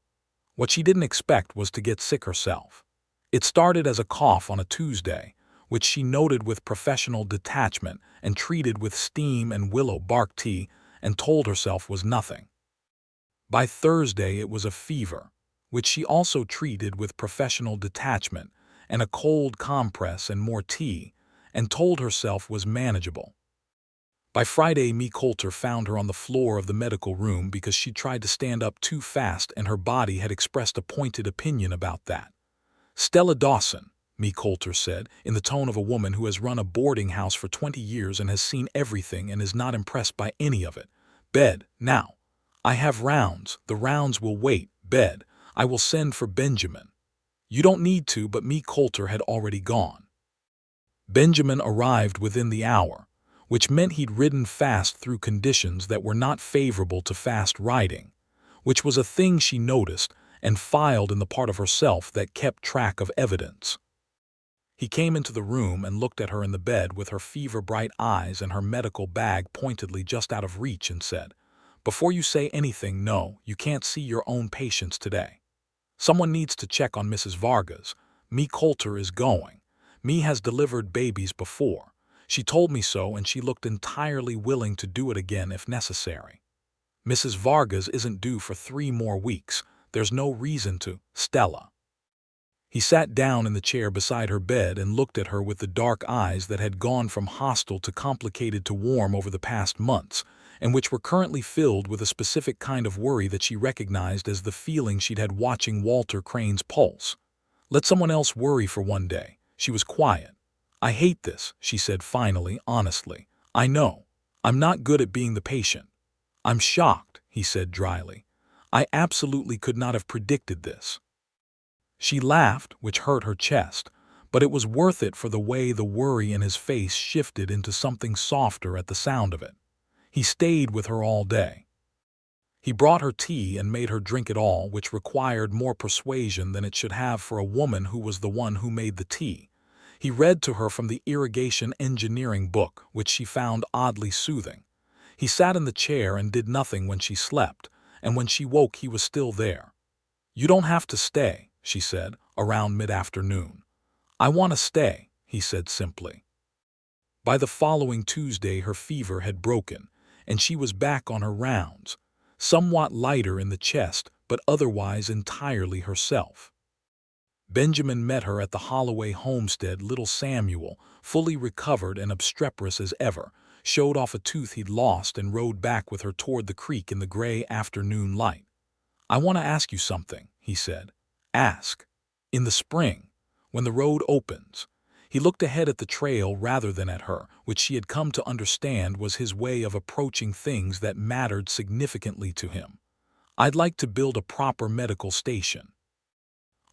What she didn't expect was to get sick herself. It started as a cough on a Tuesday, which she noted with professional detachment and treated with steam and willow bark tea, and told herself was nothing. By Thursday it was a fever. which she also treated with professional detachment and a cold compress and more tea, and told herself was manageable. By Friday, Me Coulter found her on the floor of the medical room because she tried to stand up too fast and her body had expressed a pointed opinion about that. "Stella Dawson," Me Coulter said, in the tone of a woman who has run a boarding house for 20 years and has seen everything and is not impressed by any of it. "Bed, now. I have rounds. The rounds will wait. Bed. I will send for Benjamin." "You don't need to," but Me Coulter had already gone. Benjamin arrived within the hour, which meant he'd ridden fast through conditions that were not favorable to fast riding, which was a thing she noticed and filed in the part of herself that kept track of evidence. He came into the room and looked at her in the bed with her fever-bright eyes and her medical bag pointedly just out of reach and said, "Before you say anything, no, you can't see your own patients today. Someone needs to check on Mrs. Vargas. Me Coulter is going. Me has delivered babies before. She told me so and she looked entirely willing to do it again if necessary. Mrs. Vargas isn't due for 3 more weeks. There's no reason to, Stella." He sat down in the chair beside her bed and looked at her with the dark eyes that had gone from hostile to complicated to warm over the past months, and which were currently filled with a specific kind of worry that she recognized as the feeling she'd had watching Walter Crane's pulse. "Let someone else worry for one day." She was quiet. "I hate this," she said finally, honestly. "I know. I'm not good at being the patient." "I'm shocked," he said dryly. "I absolutely could not have predicted this." She laughed, which hurt her chest, but it was worth it for the way the worry in his face shifted into something softer at the sound of it. He stayed with her all day. He brought her tea and made her drink it all, which required more persuasion than it should have for a woman who was the one who made the tea. He read to her from the irrigation engineering book, which she found oddly soothing. He sat in the chair and did nothing when she slept, and when she woke he was still there. "You don't have to stay," she said, around mid-afternoon. "I want to stay," he said simply. By the following Tuesday her fever had broken, and she was back on her rounds, somewhat lighter in the chest, but otherwise entirely herself. Benjamin met her at the Holloway homestead. Little Samuel, fully recovered and obstreperous as ever, showed off a tooth he'd lost and rode back with her toward the creek in the gray afternoon light. "I want to ask you something," he said. "Ask." "In the spring, when the road opens." He looked ahead at the trail rather than at her, which she had come to understand was his way of approaching things that mattered significantly to him. "I'd like to build a proper medical station.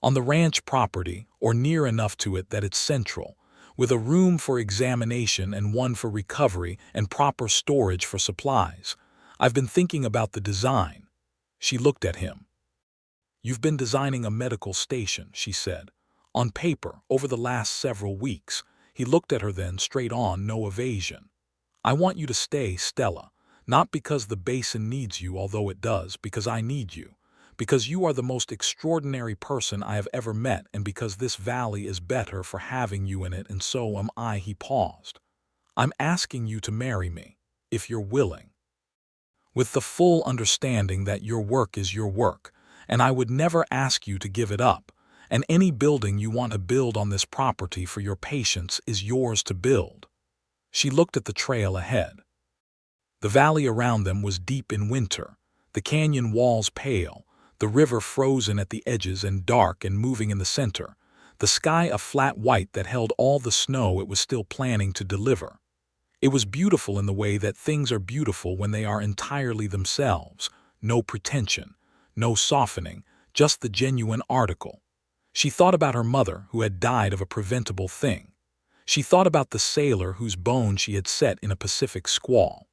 On the ranch property, or near enough to it that it's central, with a room for examination and one for recovery and proper storage for supplies. I've been thinking about the design." She looked at him. "You've been designing a medical station," she said. "On paper, over the last several weeks." He looked at her then, straight on, no evasion. "I want you to stay, Stella. Not because the basin needs you, although it does, because I need you. Because you are the most extraordinary person I have ever met, and because this valley is better for having you in it, and so am I." He paused. "I'm asking you to marry me, if you're willing. With the full understanding that your work is your work, and I would never ask you to give it up, and any building you want to build on this property for your patients is yours to build." She looked at the trail ahead. The valley around them was deep in winter, the canyon walls pale, the river frozen at the edges and dark and moving in the center, the sky a flat white that held all the snow it was still planning to deliver. It was beautiful in the way that things are beautiful when they are entirely themselves, no pretension, no softening, just the genuine article. She thought about her mother, who had died of a preventable thing. She thought about the sailor whose bones she had set in a Pacific squall.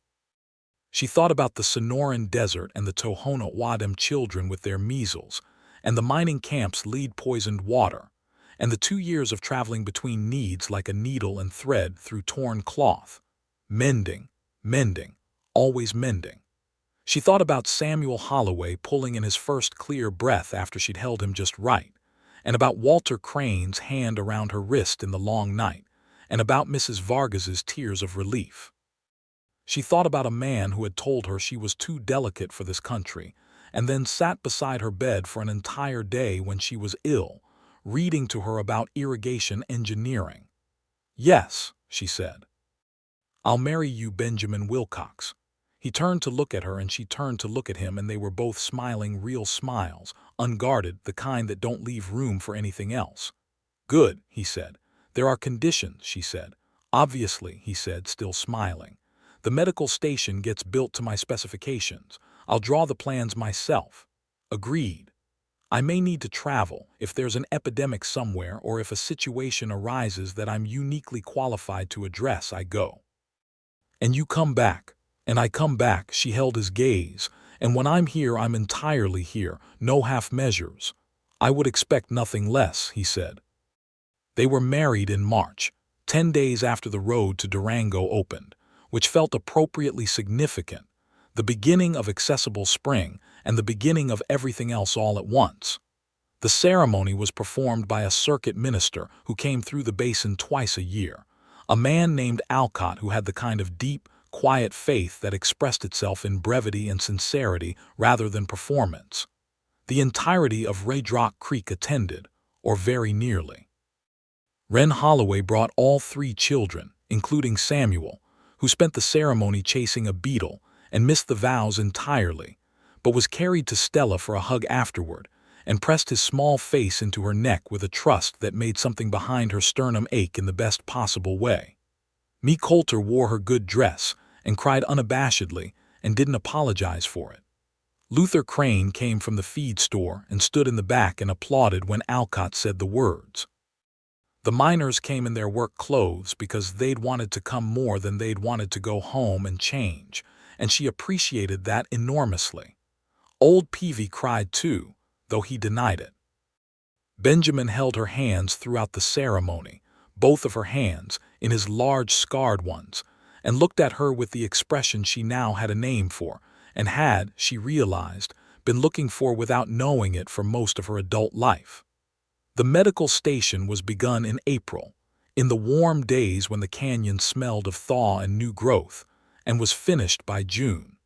She thought about the Sonoran Desert and the Tohono O'odham children with their measles, and the mining camps lead-poisoned water, and the 2 years of traveling between needs like a needle and thread through torn cloth. Mending, mending, always mending. She thought about Samuel Holloway pulling in his first clear breath after she'd held him just right, and about Walter Crane's hand around her wrist in the long night, and about Mrs. Vargas's tears of relief. She thought about a man who had told her she was too delicate for this country, and then sat beside her bed for an entire day when she was ill, reading to her about irrigation engineering. "Yes," she said. "I'll marry you, Benjamin Wilcox." He turned to look at her and she turned to look at him, and they were both smiling real smiles, unguarded, the kind that don't leave room for anything else. "Good," he said. "There are conditions," she said. "Obviously," he said, still smiling. "The medical station gets built to my specifications. I'll draw the plans myself." "Agreed. I may need to travel if there's an epidemic somewhere, or if a situation arises that I'm uniquely qualified to address, I go. And you come back." "And I come back," she held his gaze. "And when I'm here, I'm entirely here, no half measures." "I would expect nothing less," he said. They were married in March, 10 days after the road to Durango opened, which felt appropriately significant, the beginning of accessible spring and the beginning of everything else all at once. The ceremony was performed by a circuit minister who came through the basin twice a year, a man named Alcott who had the kind of deep, quiet faith that expressed itself in brevity and sincerity rather than performance. The entirety of Red Rock Creek attended, or very nearly. Ren Holloway brought all 3 children, including Samuel, who spent the ceremony chasing a beetle and missed the vows entirely, but was carried to Stella for a hug afterward and pressed his small face into her neck with a trust that made something behind her sternum ache in the best possible way. Mee Coulter wore her good dress and cried unabashedly and didn't apologize for it. Luther Crane came from the feed store and stood in the back and applauded when Alcott said the words. The miners came in their work clothes because they'd wanted to come more than they'd wanted to go home and change, and she appreciated that enormously. Old Peavy cried too, though he denied it. Benjamin held her hands throughout the ceremony, both of her hands, in his large scarred ones, and looked at her with the expression she now had a name for, and had, she realized, been looking for without knowing it for most of her adult life. The medical station was begun in April, in the warm days when the canyon smelled of thaw and new growth, and was finished by June.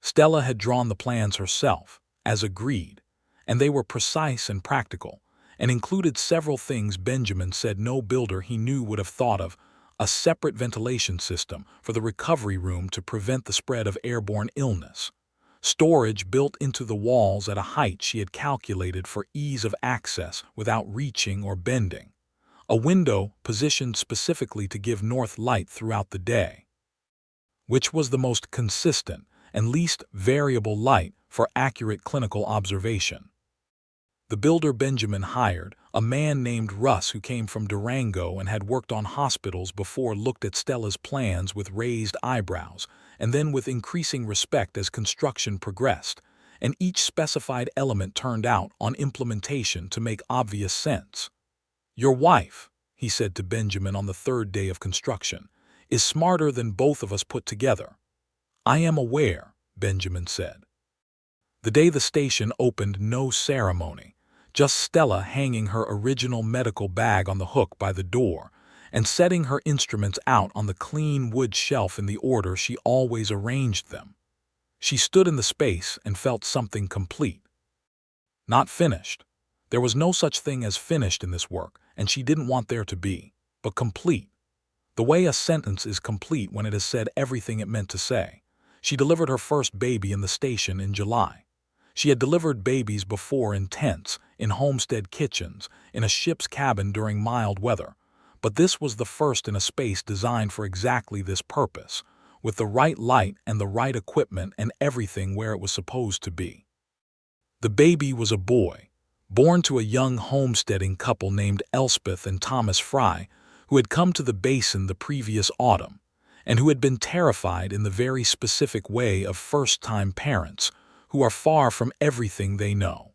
Stella had drawn the plans herself, as agreed, and they were precise and practical, and included several things Benjamin said no builder he knew would have thought of: a separate ventilation system for the recovery room to prevent the spread of airborne illness, storage built into the walls at a height she had calculated for ease of access without reaching or bending, a window positioned specifically to give north light throughout the day, which was the most consistent and least variable light for accurate clinical observation. The builder Benjamin hired, a man named Russ who came from Durango and had worked on hospitals before, looked at Stella's plans with raised eyebrows, and then with increasing respect as construction progressed, and each specified element turned out on implementation to make obvious sense. "Your wife," he said to Benjamin on the 3rd day of construction, "is smarter than both of us put together." "I am aware," Benjamin said. The day the station opened, no ceremony, just Stella hanging her original medical bag on the hook by the door and setting her instruments out on the clean wood shelf in the order she always arranged them. She stood in the space and felt something complete. Not finished. There was no such thing as finished in this work, and she didn't want there to be, but complete. The way a sentence is complete when it has said everything it meant to say. She delivered her first baby in the station in July. She had delivered babies before in tents, in homestead kitchens, in a ship's cabin during mild weather, but this was the first in a space designed for exactly this purpose, with the right light and the right equipment and everything where it was supposed to be. The baby was a boy, born to a young homesteading couple named Elspeth and Thomas Fry, who had come to the basin the previous autumn, and who had been terrified in the very specific way of first-time parents, who are far from everything they know.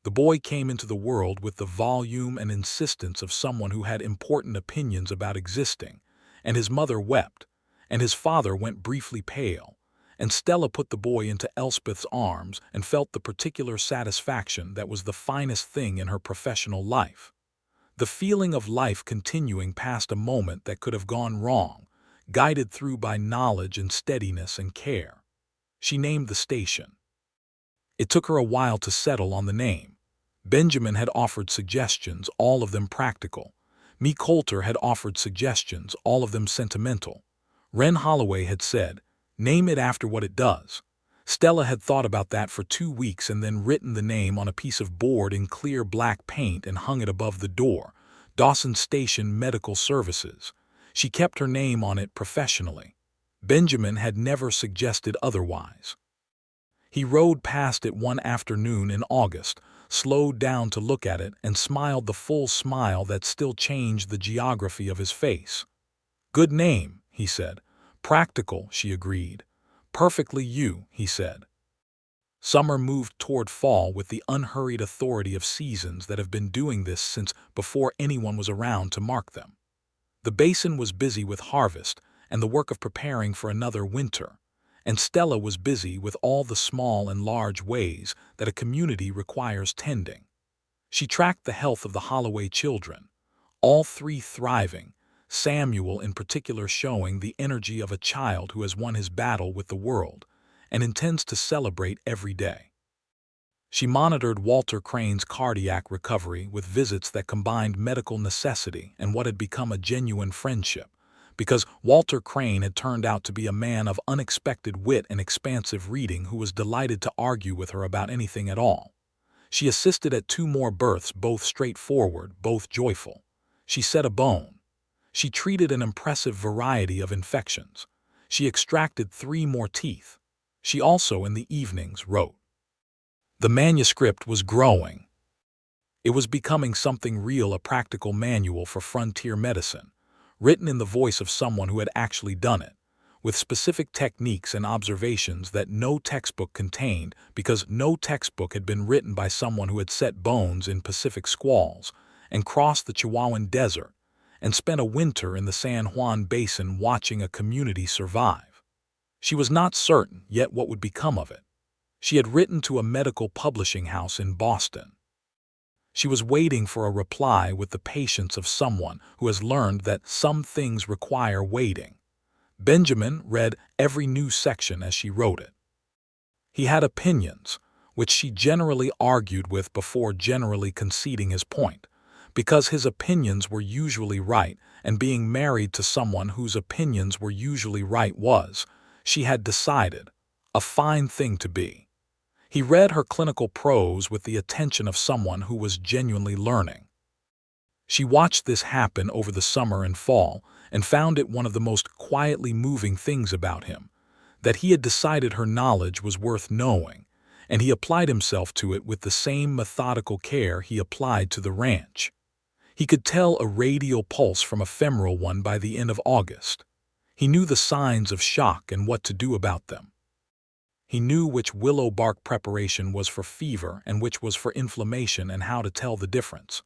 The boy came into the world with the volume and insistence of someone who had important opinions about existing, and his mother wept, and his father went briefly pale, and Stella put the boy into Elspeth's arms and felt the particular satisfaction that was the finest thing in her professional life. The feeling of life continuing past a moment that could have gone wrong, guided through by knowledge and steadiness and care. She named the station. It took her a while to settle on the name. Benjamin had offered suggestions, all of them practical. Me Coulter had offered suggestions, all of them sentimental. Ren Holloway had said, "Name it after what it does." Stella had thought about that for 2 weeks and then written the name on a piece of board in clear black paint and hung it above the door. Dawson Station Medical Services. She kept her name on it professionally. Benjamin had never suggested otherwise. He rode past it one afternoon in August, slowed down to look at it, and smiled the full smile that still changed the geography of his face. "Good name," he said. "Practical," she agreed. "Perfectly you," he said. Summer moved toward fall with the unhurried authority of seasons that have been doing this since before anyone was around to mark them. The basin was busy with harvest and the work of preparing for another winter, and Stella was busy with all the small and large ways that a community requires tending. She tracked the health of the Holloway children, all 3 thriving, Samuel in particular showing the energy of a child who has won his battle with the world and intends to celebrate every day. She monitored Walter Crane's cardiac recovery with visits that combined medical necessity and what had become a genuine friendship, because Walter Crane had turned out to be a man of unexpected wit and expansive reading who was delighted to argue with her about anything at all. She assisted at 2 more births, both straightforward, both joyful. She set a bone. She treated an impressive variety of infections. She extracted 3 more teeth. She also, in the evenings, wrote. The manuscript was growing. It was becoming something real, a practical manual for frontier medicine, written in the voice of someone who had actually done it, with specific techniques and observations that no textbook contained because no textbook had been written by someone who had set bones in Pacific squalls and crossed the Chihuahuan Desert and spent a winter in the San Juan Basin watching a community survive. She was not certain yet what would become of it. She had written to a medical publishing house in Boston. She was waiting for a reply with the patience of someone who has learned that some things require waiting. Benjamin read every new section as she wrote it. He had opinions, which she generally argued with before generally conceding his point, because his opinions were usually right, and being married to someone whose opinions were usually right was, she had decided, a fine thing to be. He read her clinical prose with the attention of someone who was genuinely learning. She watched this happen over the summer and fall and found it one of the most quietly moving things about him, that he had decided her knowledge was worth knowing, and he applied himself to it with the same methodical care he applied to the ranch. He could tell a radial pulse from a femoral one by the end of August. He knew the signs of shock and what to do about them. He knew which willow bark preparation was for fever and which was for inflammation and how to tell the difference.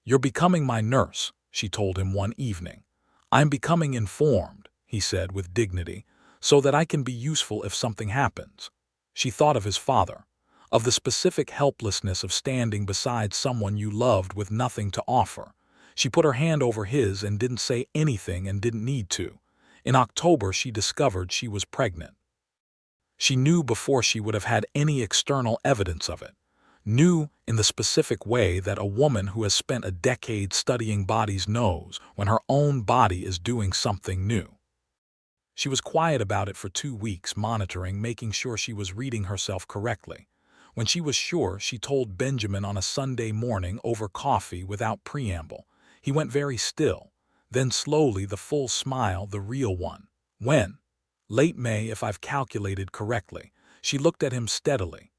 "You're becoming my nurse," she told him one evening. "I'm becoming informed," he said with dignity, "so that I can be useful if something happens." She thought of his father, of the specific helplessness of standing beside someone you loved with nothing to offer. She put her hand over his and didn't say anything and didn't need to. In October she discovered she was pregnant. She knew before she would have had any external evidence of it. Knew in the specific way that a woman who has spent a decade studying bodies knows when her own body is doing something new. She was quiet about it for 2 weeks, monitoring, making sure she was reading herself correctly. When she was sure, she told Benjamin on a Sunday morning over coffee without preamble. He went very still, then slowly the full smile, the real one. "When?" "Late May, if I've calculated correctly." She looked at him steadily.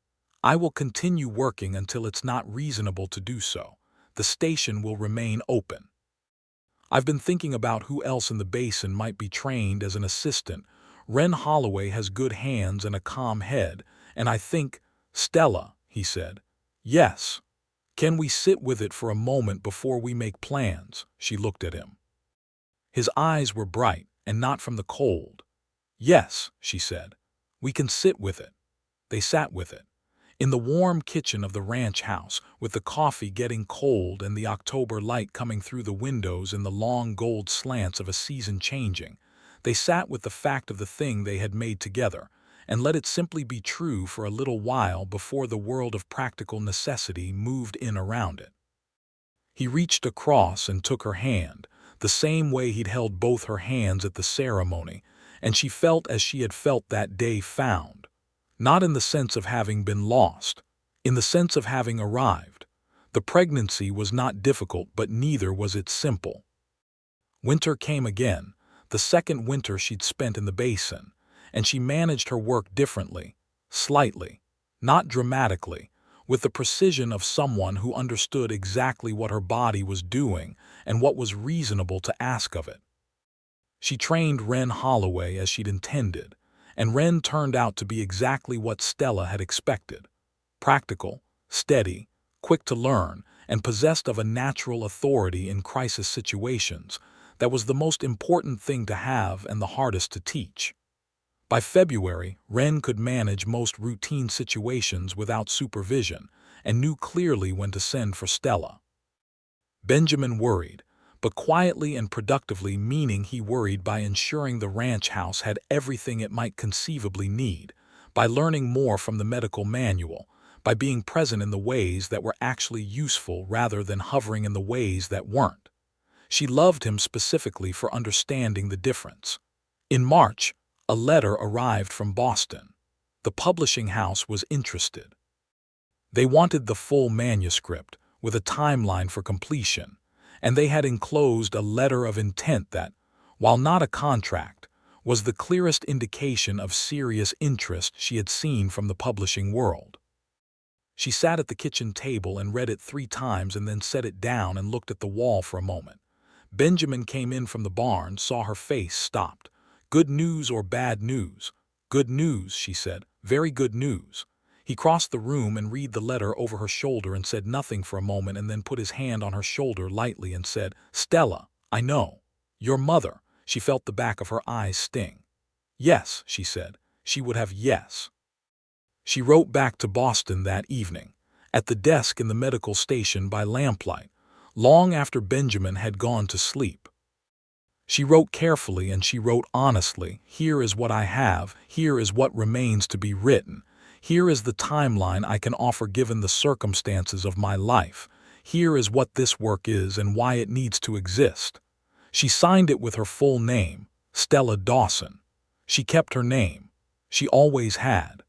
"I will continue working until it's not reasonable to do so. The station will remain open. I've been thinking about who else in the basin might be trained as an assistant. Ren Holloway has good hands and a calm head, and I think—" "Stella," he said. "Yes. Can we sit with it for a moment before we make plans?" She looked at him. His eyes were bright, and not from the cold. "Yes," she said. "We can sit with it." They sat with it. In the warm kitchen of the ranch house, with the coffee getting cold and the October light coming through the windows in the long gold slants of a season changing, they sat with the fact of the thing they had made together, and let it simply be true for a little while before the world of practical necessity moved in around it. He reached across and took her hand, the same way he'd held both her hands at the ceremony, and she felt as she had felt that day found, not in the sense of having been lost, in the sense of having arrived. The pregnancy was not difficult, but neither was it simple. Winter came again, the second winter she'd spent in the basin, and she managed her work differently, slightly, not dramatically, with the precision of someone who understood exactly what her body was doing and what was reasonable to ask of it. She trained Wren Holloway as she'd intended, and Wren turned out to be exactly what Stella had expected: practical, steady, quick to learn, and possessed of a natural authority in crisis situations that was the most important thing to have and the hardest to teach. By February, Wren could manage most routine situations without supervision and knew clearly when to send for Stella. Benjamin worried, but quietly and productively, meaning he worried by ensuring the ranch house had everything it might conceivably need, by learning more from the medical manual, by being present in the ways that were actually useful rather than hovering in the ways that weren't. She loved him specifically for understanding the difference. In March, a letter arrived from Boston. The publishing house was interested. They wanted the full manuscript, with a timeline for completion, and they had enclosed a letter of intent that, while not a contract, was the clearest indication of serious interest she had seen from the publishing world. She sat at the kitchen table and read it 3 times and then set it down and looked at the wall for a moment. Benjamin came in from the barn, saw her face, stopped. "Good news or bad news?" "Good news," she said. "Very good news." He crossed the room and read the letter over her shoulder and said nothing for a moment, and then put his hand on her shoulder lightly and said, "Stella, I know. Your mother." She felt the back of her eyes sting. "Yes," she said. She would have yes. She wrote back to Boston that evening, at the desk in the medical station by lamplight, long after Benjamin had gone to sleep. She wrote carefully and she wrote honestly. "Here is what I have, here is what remains to be written, here is the timeline I can offer given the circumstances of my life, here is what this work is and why it needs to exist." She signed it with her full name, Stella Dawson. She kept her name. She always had.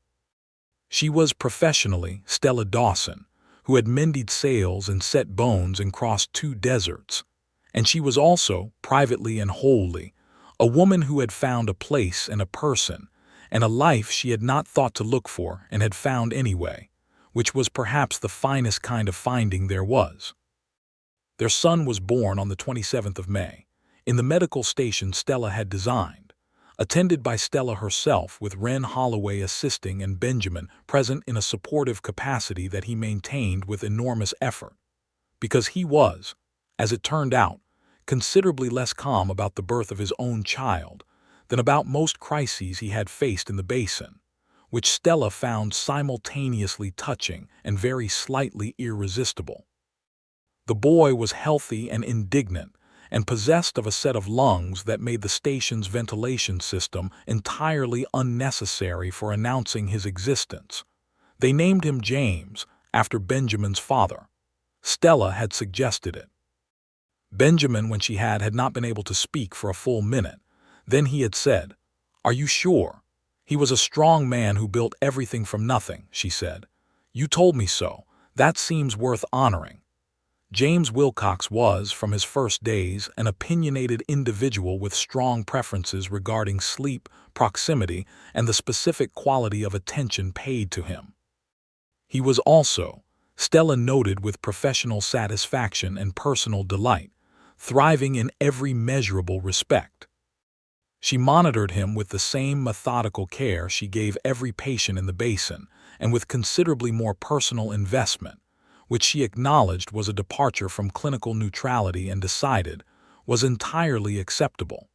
She was professionally Stella Dawson, who had mended sails and set bones and crossed 2 deserts. And she was also, privately and wholly, a woman who had found a place and a person, and a life she had not thought to look for and had found anyway, which was perhaps the finest kind of finding there was. Their son was born on the 27th of May, in the medical station Stella had designed, attended by Stella herself, with Wren Holloway assisting and Benjamin present in a supportive capacity that he maintained with enormous effort, because he was, as it turned out, considerably less calm about the birth of his own child than about most crises he had faced in the basin, which Stella found simultaneously touching and very slightly irresistible. The boy was healthy and indignant, and possessed of a set of lungs that made the station's ventilation system entirely unnecessary for announcing his existence. They named him James, after Benjamin's father. Stella had suggested it. Benjamin, when she had not been able to speak for a full minute. Then he had said, "Are you sure? He was a strong man who built everything from nothing," she said. "You told me so. That seems worth honoring." James Wilcox was, from his first days, an opinionated individual with strong preferences regarding sleep, proximity, and the specific quality of attention paid to him. He was also, Stella noted with professional satisfaction and personal delight, thriving in every measurable respect. She monitored him with the same methodical care she gave every patient in the basin, and with considerably more personal investment, which she acknowledged was a departure from clinical neutrality and decided was entirely acceptable.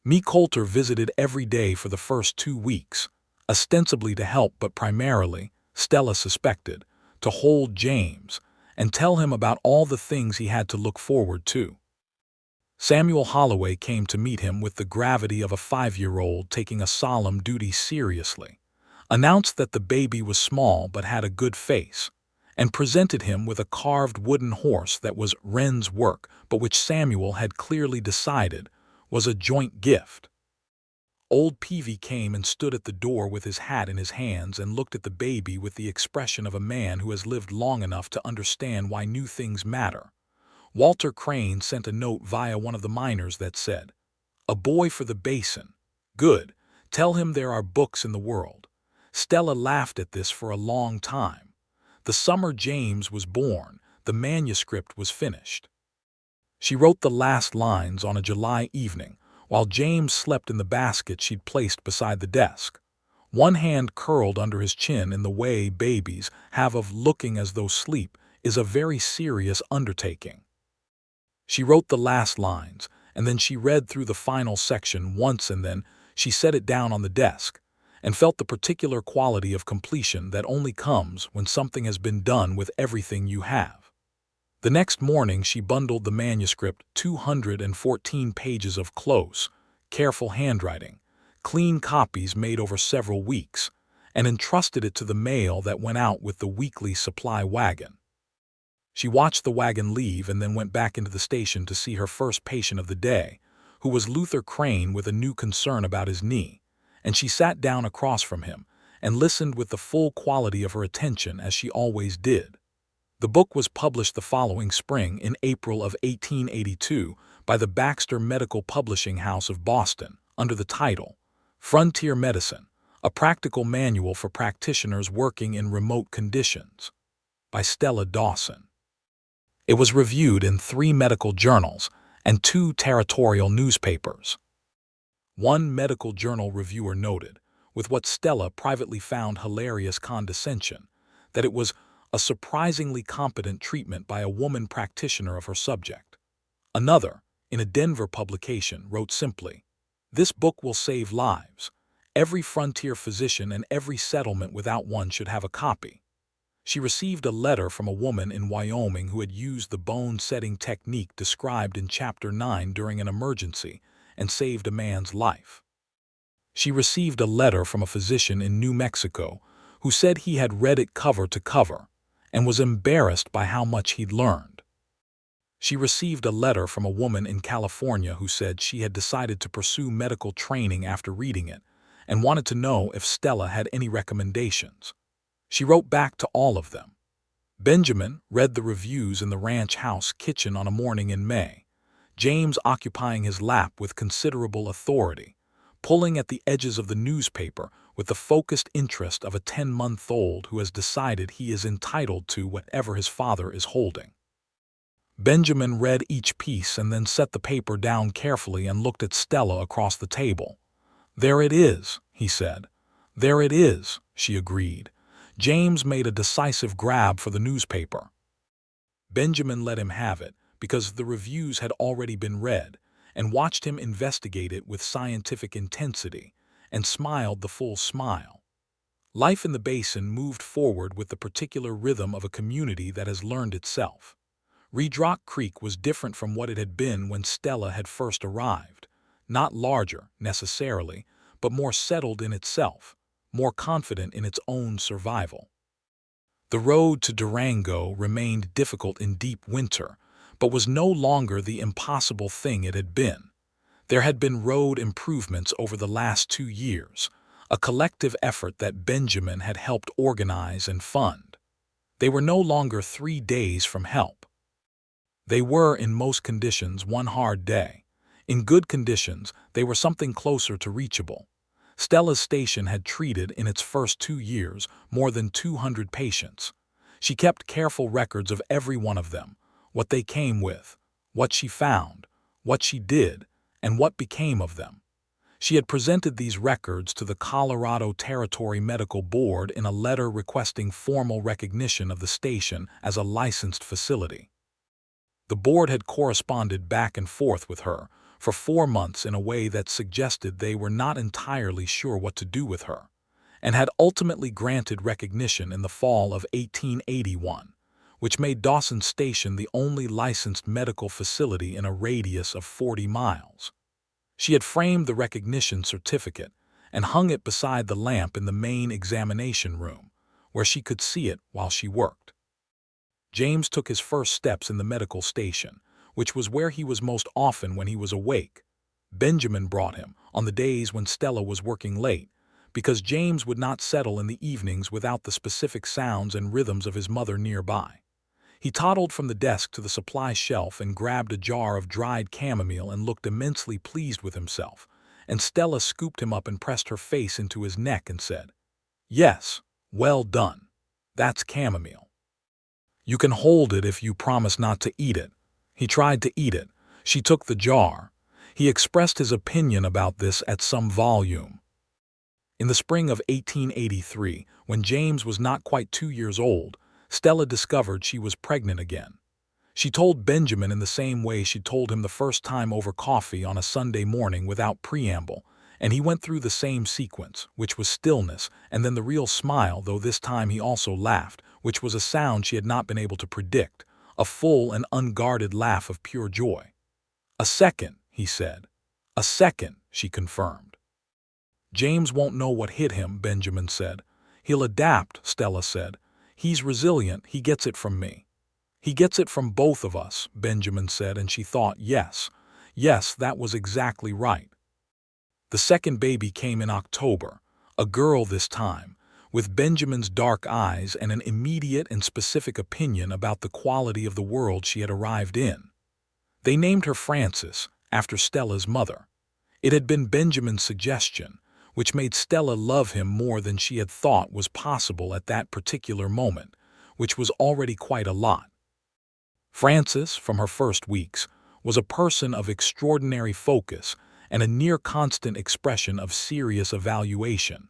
Me Coulter visited every day for the first 2 weeks, ostensibly to help but primarily, Stella suspected, to hold James and tell him about all the things he had to look forward to. Samuel Holloway came to meet him with the gravity of a 5-year-old taking a solemn duty seriously. announced that the baby was small but had a good face, and presented him with a carved wooden horse that was Wren's work, but which Samuel had clearly decided was a joint gift. Old Peavy came and stood at the door with his hat in his hands and looked at the baby with the expression of a man who has lived long enough to understand why new things matter. Walter Crane sent a note via one of the miners that said, "A boy for the basin. Good. Tell him there are books in the world." Stella laughed at this for a long time. The summer James was born, the manuscript was finished. She wrote the last lines on a July evening, while James slept in the basket she'd placed beside the desk. One hand curled under his chin in the way babies have of looking as though sleep is a very serious undertaking. She wrote the last lines, and then she read through the final section once, and then she set it down on the desk, and felt the particular quality of completion that only comes when something has been done with everything you have. The next morning she bundled the manuscript, 214 pages of close, careful handwriting, clean copies made over several weeks, and entrusted it to the mail that went out with the weekly supply wagon. She watched the wagon leave and then went back into the station to see her first patient of the day, who was Luther Crane with a new concern about his knee, and she sat down across from him and listened with the full quality of her attention as she always did. The book was published the following spring in April of 1882 by the Baxter Medical Publishing House of Boston under the title, Frontier Medicine, a Practical Manual for Practitioners Working in Remote Conditions, by Stella Dawson. It was reviewed in 3 medical journals and 2 territorial newspapers. One medical journal reviewer noted, with what Stella privately found hilarious condescension, that it was a surprisingly competent treatment by a woman practitioner of her subject. Another, in a Denver publication, wrote simply, "This book will save lives. Every frontier physician and every settlement without one should have a copy." She received a letter from a woman in Wyoming who had used the bone-setting technique described in Chapter 9 during an emergency and saved a man's life. She received a letter from a physician in New Mexico who said he had read it cover to cover and was embarrassed by how much he'd learned. She received a letter from a woman in California who said she had decided to pursue medical training after reading it and wanted to know if Stella had any recommendations. She wrote back to all of them. Benjamin read the reviews in the ranch house kitchen on a morning in May, James occupying his lap with considerable authority, pulling at the edges of the newspaper with the focused interest of a 10-month-old who has decided he is entitled to whatever his father is holding. Benjamin read each piece and then set the paper down carefully and looked at Stella across the table. "There it is," he said. "There it is," she agreed. James made a decisive grab for the newspaper. Benjamin let him have it because the reviews had already been read, and watched him investigate it with scientific intensity, and smiled the full smile. Life in the basin moved forward with the particular rhythm of a community that has learned itself. Reed Rock Creek was different from what it had been when Stella had first arrived, not larger, necessarily, but more settled in itself, more confident in its own survival. The road to Durango remained difficult in deep winter, but was no longer the impossible thing it had been. There had been road improvements over the last 2 years, a collective effort that Benjamin had helped organize and fund. They were no longer 3 days from help. They were, in most conditions, one hard day. In good conditions, they were something closer to reachable. Stella's station had treated, in its first 2 years, more than 200 patients. She kept careful records of every one of them, what they came with, what she found, what she did, and what became of them. She had presented these records to the Colorado Territory Medical Board in a letter requesting formal recognition of the station as a licensed facility. The board had corresponded back and forth with her for 4 months in a way that suggested they were not entirely sure what to do with her, and had ultimately granted recognition in the fall of 1881, which made Dawson Station the only licensed medical facility in a radius of 40 miles. She had framed the recognition certificate and hung it beside the lamp in the main examination room, where she could see it while she worked. James took his first steps in the medical station, which was where he was most often when he was awake. Benjamin brought him on the days when Stella was working late, because James would not settle in the evenings without the specific sounds and rhythms of his mother nearby. He toddled from the desk to the supply shelf and grabbed a jar of dried chamomile and looked immensely pleased with himself, and Stella scooped him up and pressed her face into his neck and said, "Yes, well done. That's chamomile. You can hold it if you promise not to eat it." He tried to eat it. She took the jar. He expressed his opinion about this at some volume. In the spring of 1883, when James was not quite 2 years old, Stella discovered she was pregnant again. She told Benjamin in the same way she'd told him the first time over coffee on a Sunday morning without preamble, and he went through the same sequence, which was stillness, and then the real smile, though this time he also laughed, which was a sound she had not been able to predict, a full and unguarded laugh of pure joy. "A second," he said. "A second," she confirmed. "James won't know what hit him," Benjamin said. "He'll adapt," Stella said. "He's resilient, he gets it from me." "He gets it from both of us," Benjamin said, and she thought, yes, that was exactly right. The second baby came in October, a girl this time, with Benjamin's dark eyes and an immediate and specific opinion about the quality of the world she had arrived in. They named her Frances, after Stella's mother. It had been Benjamin's suggestion, which made Stella love him more than she had thought was possible at that particular moment, which was already quite a lot. Frances, from her first weeks, was a person of extraordinary focus and a near-constant expression of serious evaluation,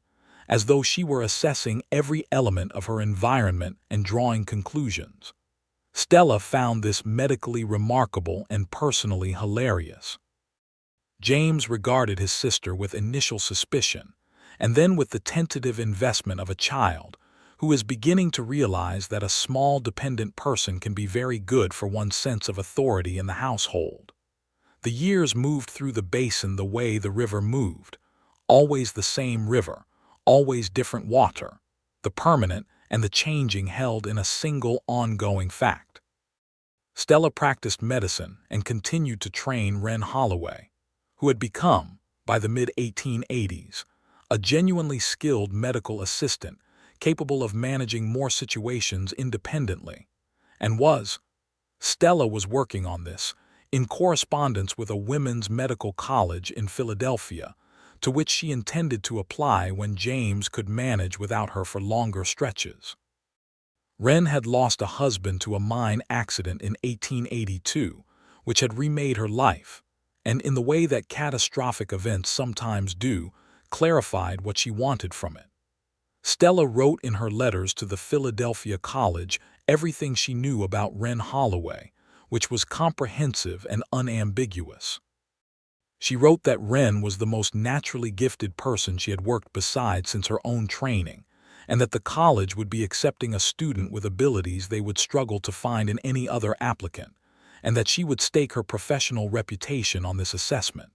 as though she were assessing every element of her environment and drawing conclusions. Stella found this medically remarkable and personally hilarious. James regarded his sister with initial suspicion, and then with the tentative investment of a child who is beginning to realize that a small dependent person can be very good for one's sense of authority in the household. The years moved through the basin the way the river moved, always the same river, always different water, the permanent and the changing held in a single ongoing fact. Stella practiced medicine and continued to train Wren Holloway, who had become, by the mid-1880s, a genuinely skilled medical assistant capable of managing more situations independently, and Stella was working on this, in correspondence with a women's medical college in Philadelphia, to which she intended to apply when James could manage without her for longer stretches. Wren had lost a husband to a mine accident in 1882, which had remade her life, and in the way that catastrophic events sometimes do, clarified what she wanted from it. Stella wrote in her letters to the Philadelphia College everything she knew about Wren Holloway, which was comprehensive and unambiguous. She wrote that Wren was the most naturally gifted person she had worked beside since her own training, and that the college would be accepting a student with abilities they would struggle to find in any other applicant, and that she would stake her professional reputation on this assessment.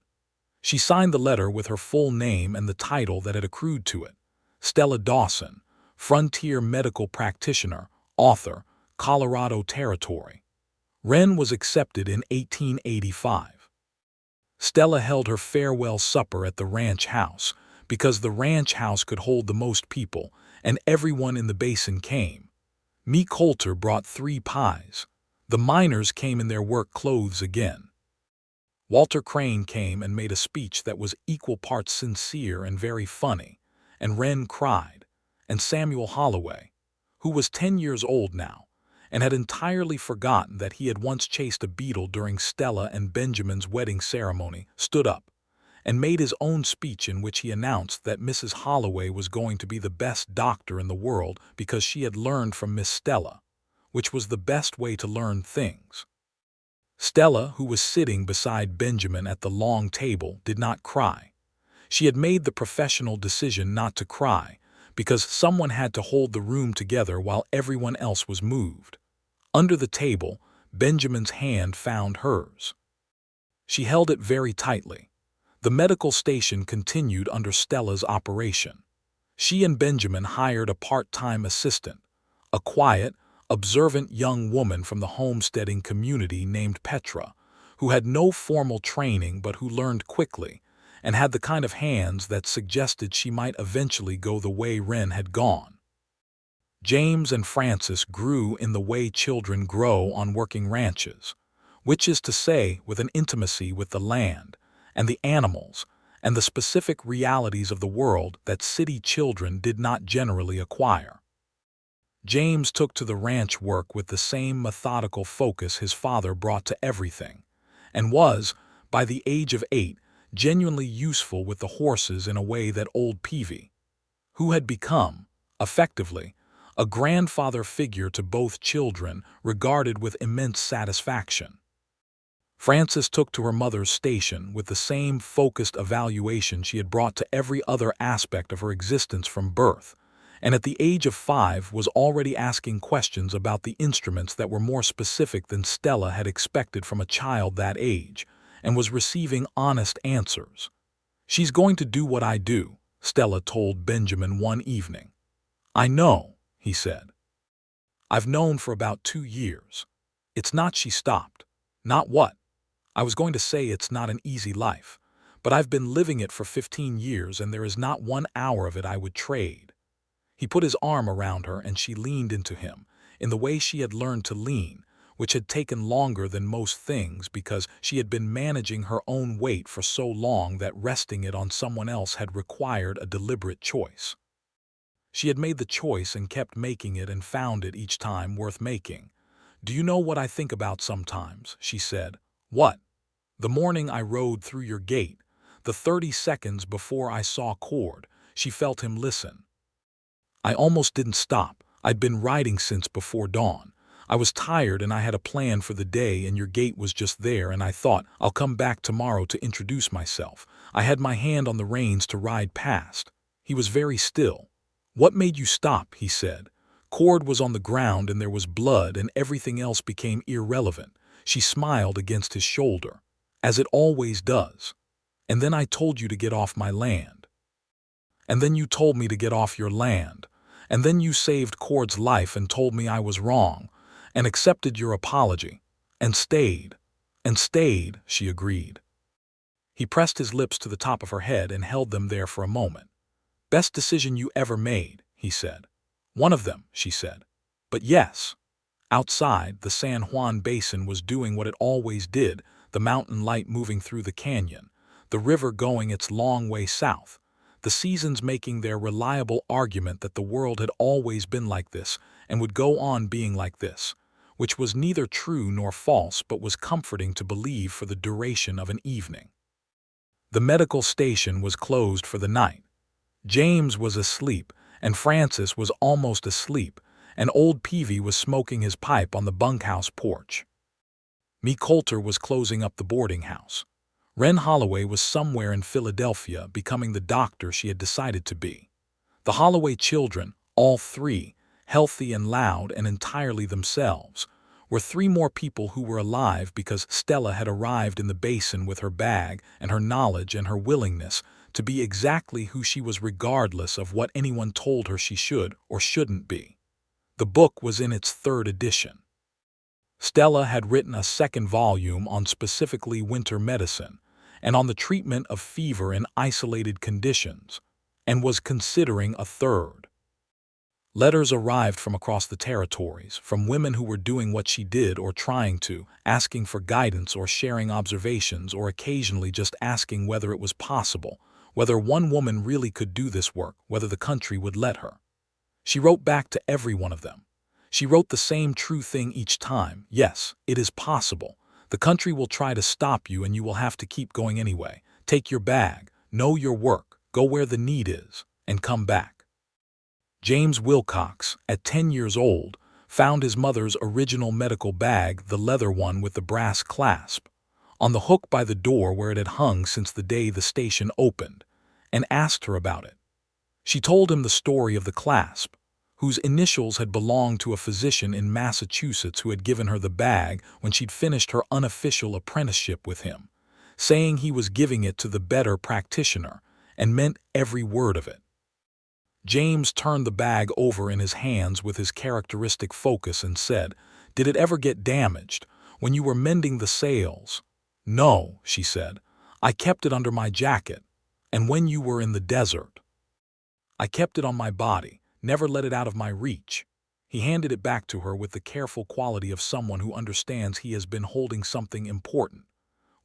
She signed the letter with her full name and the title that had accrued to it: Stella Dawson, Frontier Medical Practitioner, Author, Colorado Territory. Wren was accepted in 1885. Stella held her farewell supper at the ranch house, because the ranch house could hold the most people, and everyone in the basin came. Me Coulter brought 3 pies. The miners came in their work clothes again. Walter Crane came and made a speech that was equal parts sincere and very funny, and Wren cried, and Samuel Holloway, who was 10 years old now, and had entirely forgotten that he had once chased a beetle during Stella and Benjamin's wedding ceremony, stood up, and made his own speech in which he announced that Mrs. Holloway was going to be the best doctor in the world because she had learned from Miss Stella, which was the best way to learn things. Stella, who was sitting beside Benjamin at the long table, did not cry. She had made the professional decision not to cry, because someone had to hold the room together while everyone else was moved. Under the table, Benjamin's hand found hers. She held it very tightly. The medical station continued under Stella's operation. She and Benjamin hired a part-time assistant, a quiet, observant young woman from the homesteading community named Petra, who had no formal training but who learned quickly and had the kind of hands that suggested she might eventually go the way Wren had gone. James and Frances grew in the way children grow on working ranches, which is to say, with an intimacy with the land and the animals and the specific realities of the world that city children did not generally acquire. James took to the ranch work with the same methodical focus his father brought to everything, and was, by the age of 8, genuinely useful with the horses in a way that old Peavy, who had become, effectively, a grandfather figure to both children, regarded with immense satisfaction. Frances took to her mother's station with the same focused evaluation she had brought to every other aspect of her existence from birth, and at the age of 5 was already asking questions about the instruments that were more specific than Stella had expected from a child that age, and was receiving honest answers. "She's going to do what I do," Stella told Benjamin one evening. "I know," he said. "I've known for about 2 years. It's not she stopped. Not what? I was going to say it's not an easy life, but I've been living it for 15 years and there is not 1 hour of it I would trade." He put his arm around her and she leaned into him, in the way she had learned to lean, which had taken longer than most things because she had been managing her own weight for so long that resting it on someone else had required a deliberate choice. She had made the choice and kept making it and found it each time worth making. "Do you know what I think about sometimes?" she said. "What?" "The morning I rode through your gate, the 30 seconds before I saw Cord." She felt him listen. "I almost didn't stop. I'd been riding since before dawn. I was tired and I had a plan for the day and your gate was just there and I thought, I'll come back tomorrow to introduce myself. I had my hand on the reins to ride past." He was very still. "What made you stop?" he said. Cord was on the ground and there was blood and everything else became irrelevant. She smiled against his shoulder, as it always does. "And then I told you to get off my land. And then you told me to get off your land. And then you saved Cord's life and told me I was wrong, and accepted your apology, and stayed." "And stayed," she agreed. He pressed his lips to the top of her head and held them there for a moment. "Best decision you ever made," he said. "One of them," she said. "But yes." Outside, the San Juan Basin was doing what it always did, the mountain light moving through the canyon, the river going its long way south, the seasons making their reliable argument that the world had always been like this and would go on being like this, which was neither true nor false but was comforting to believe for the duration of an evening. The medical station was closed for the night. James was asleep, and Frances was almost asleep, and old Peavy was smoking his pipe on the bunkhouse porch. Me Coulter was closing up the boarding house. Wren Holloway was somewhere in Philadelphia becoming the doctor she had decided to be. The Holloway children, all 3, healthy and loud and entirely themselves, were 3 more people who were alive because Stella had arrived in the basin with her bag and her knowledge and her willingness to be exactly who she was regardless of what anyone told her she should or shouldn't be. The book was in its 3rd edition. Stella had written a 2nd volume on specifically winter medicine and on the treatment of fever in isolated conditions, and was considering a 3rd. Letters arrived from across the territories, from women who were doing what she did or trying to, asking for guidance or sharing observations or occasionally just asking whether it was possible, whether one woman really could do this work, whether the country would let her. She wrote back to every one of them. She wrote the same true thing each time. "Yes, it is possible. The country will try to stop you and you will have to keep going anyway. Take your bag, know your work, go where the need is, and come back." James Wilcox, at 10 years old, found his mother's original medical bag, the leather one with the brass clasp, on the hook by the door where it had hung since the day the station opened, and asked her about it. She told him the story of the clasp, whose initials had belonged to a physician in Massachusetts who had given her the bag when she'd finished her unofficial apprenticeship with him, saying he was giving it to the better practitioner, and meant every word of it. James turned the bag over in his hands with his characteristic focus and said, "Did it ever get damaged when you were mending the sails?" "No," she said. "I kept it under my jacket. And when you were in the desert?" "I kept it on my body, never let it out of my reach." He handed it back to her with the careful quality of someone who understands he has been holding something important.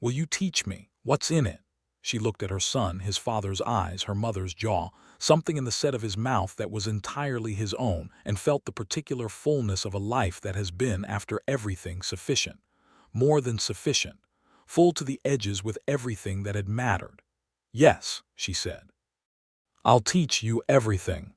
"Will you teach me? What's in it?" She looked at her son, his father's eyes, her mother's jaw, something in the set of his mouth that was entirely his own, and felt the particular fullness of a life that has been, after everything, sufficient. More than sufficient. Full to the edges with everything that had mattered. "Yes," she said. "I'll teach you everything."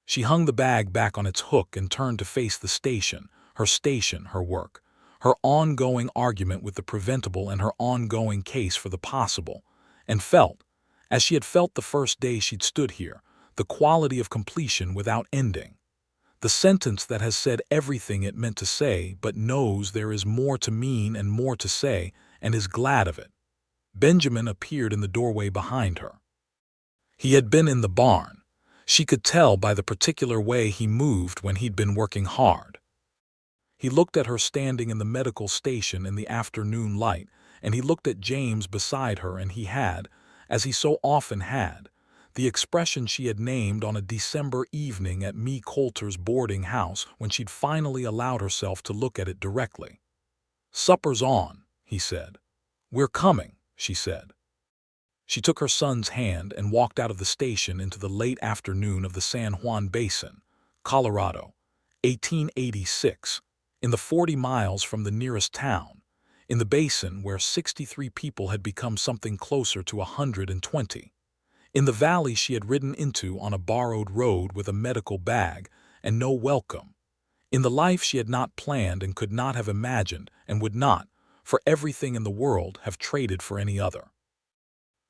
She hung the bag back on its hook and turned to face the station, her work, her ongoing argument with the preventable and her ongoing case for the possible, and felt, as she had felt the first day she'd stood here, the quality of completion without ending. The sentence that has said everything it meant to say but knows there is more to mean and more to say and is glad of it. Benjamin appeared in the doorway behind her. He had been in the barn. She could tell by the particular way he moved when he'd been working hard. He looked at her standing in the medical station in the afternoon light, and he looked at James beside her, and he had, as he so often had, the expression she had named on a December evening at Me Coulter's boarding house when she'd finally allowed herself to look at it directly. "Supper's on," he said. "We're coming," she said. She took her son's hand and walked out of the station into the late afternoon of the San Juan Basin, Colorado, 1886, in the 40 miles from the nearest town, in the basin where 63 people had become something closer to 120, in the valley she had ridden into on a borrowed road with a medical bag and no welcome, in the life she had not planned and could not have imagined and would not, for everything in the world, have traded for any other.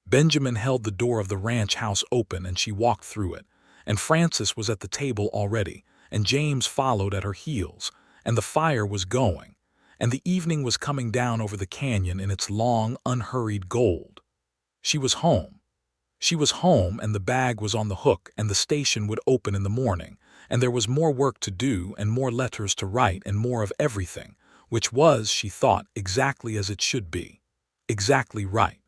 Benjamin held the door of the ranch house open and she walked through it, and Frances was at the table already, and James followed at her heels, and the fire was going, and the evening was coming down over the canyon in its long, unhurried gold. She was home. She was home, and the bag was on the hook, and the station would open in the morning, and there was more work to do and more letters to write and more of everything, which was, she thought, exactly as it should be. Exactly right.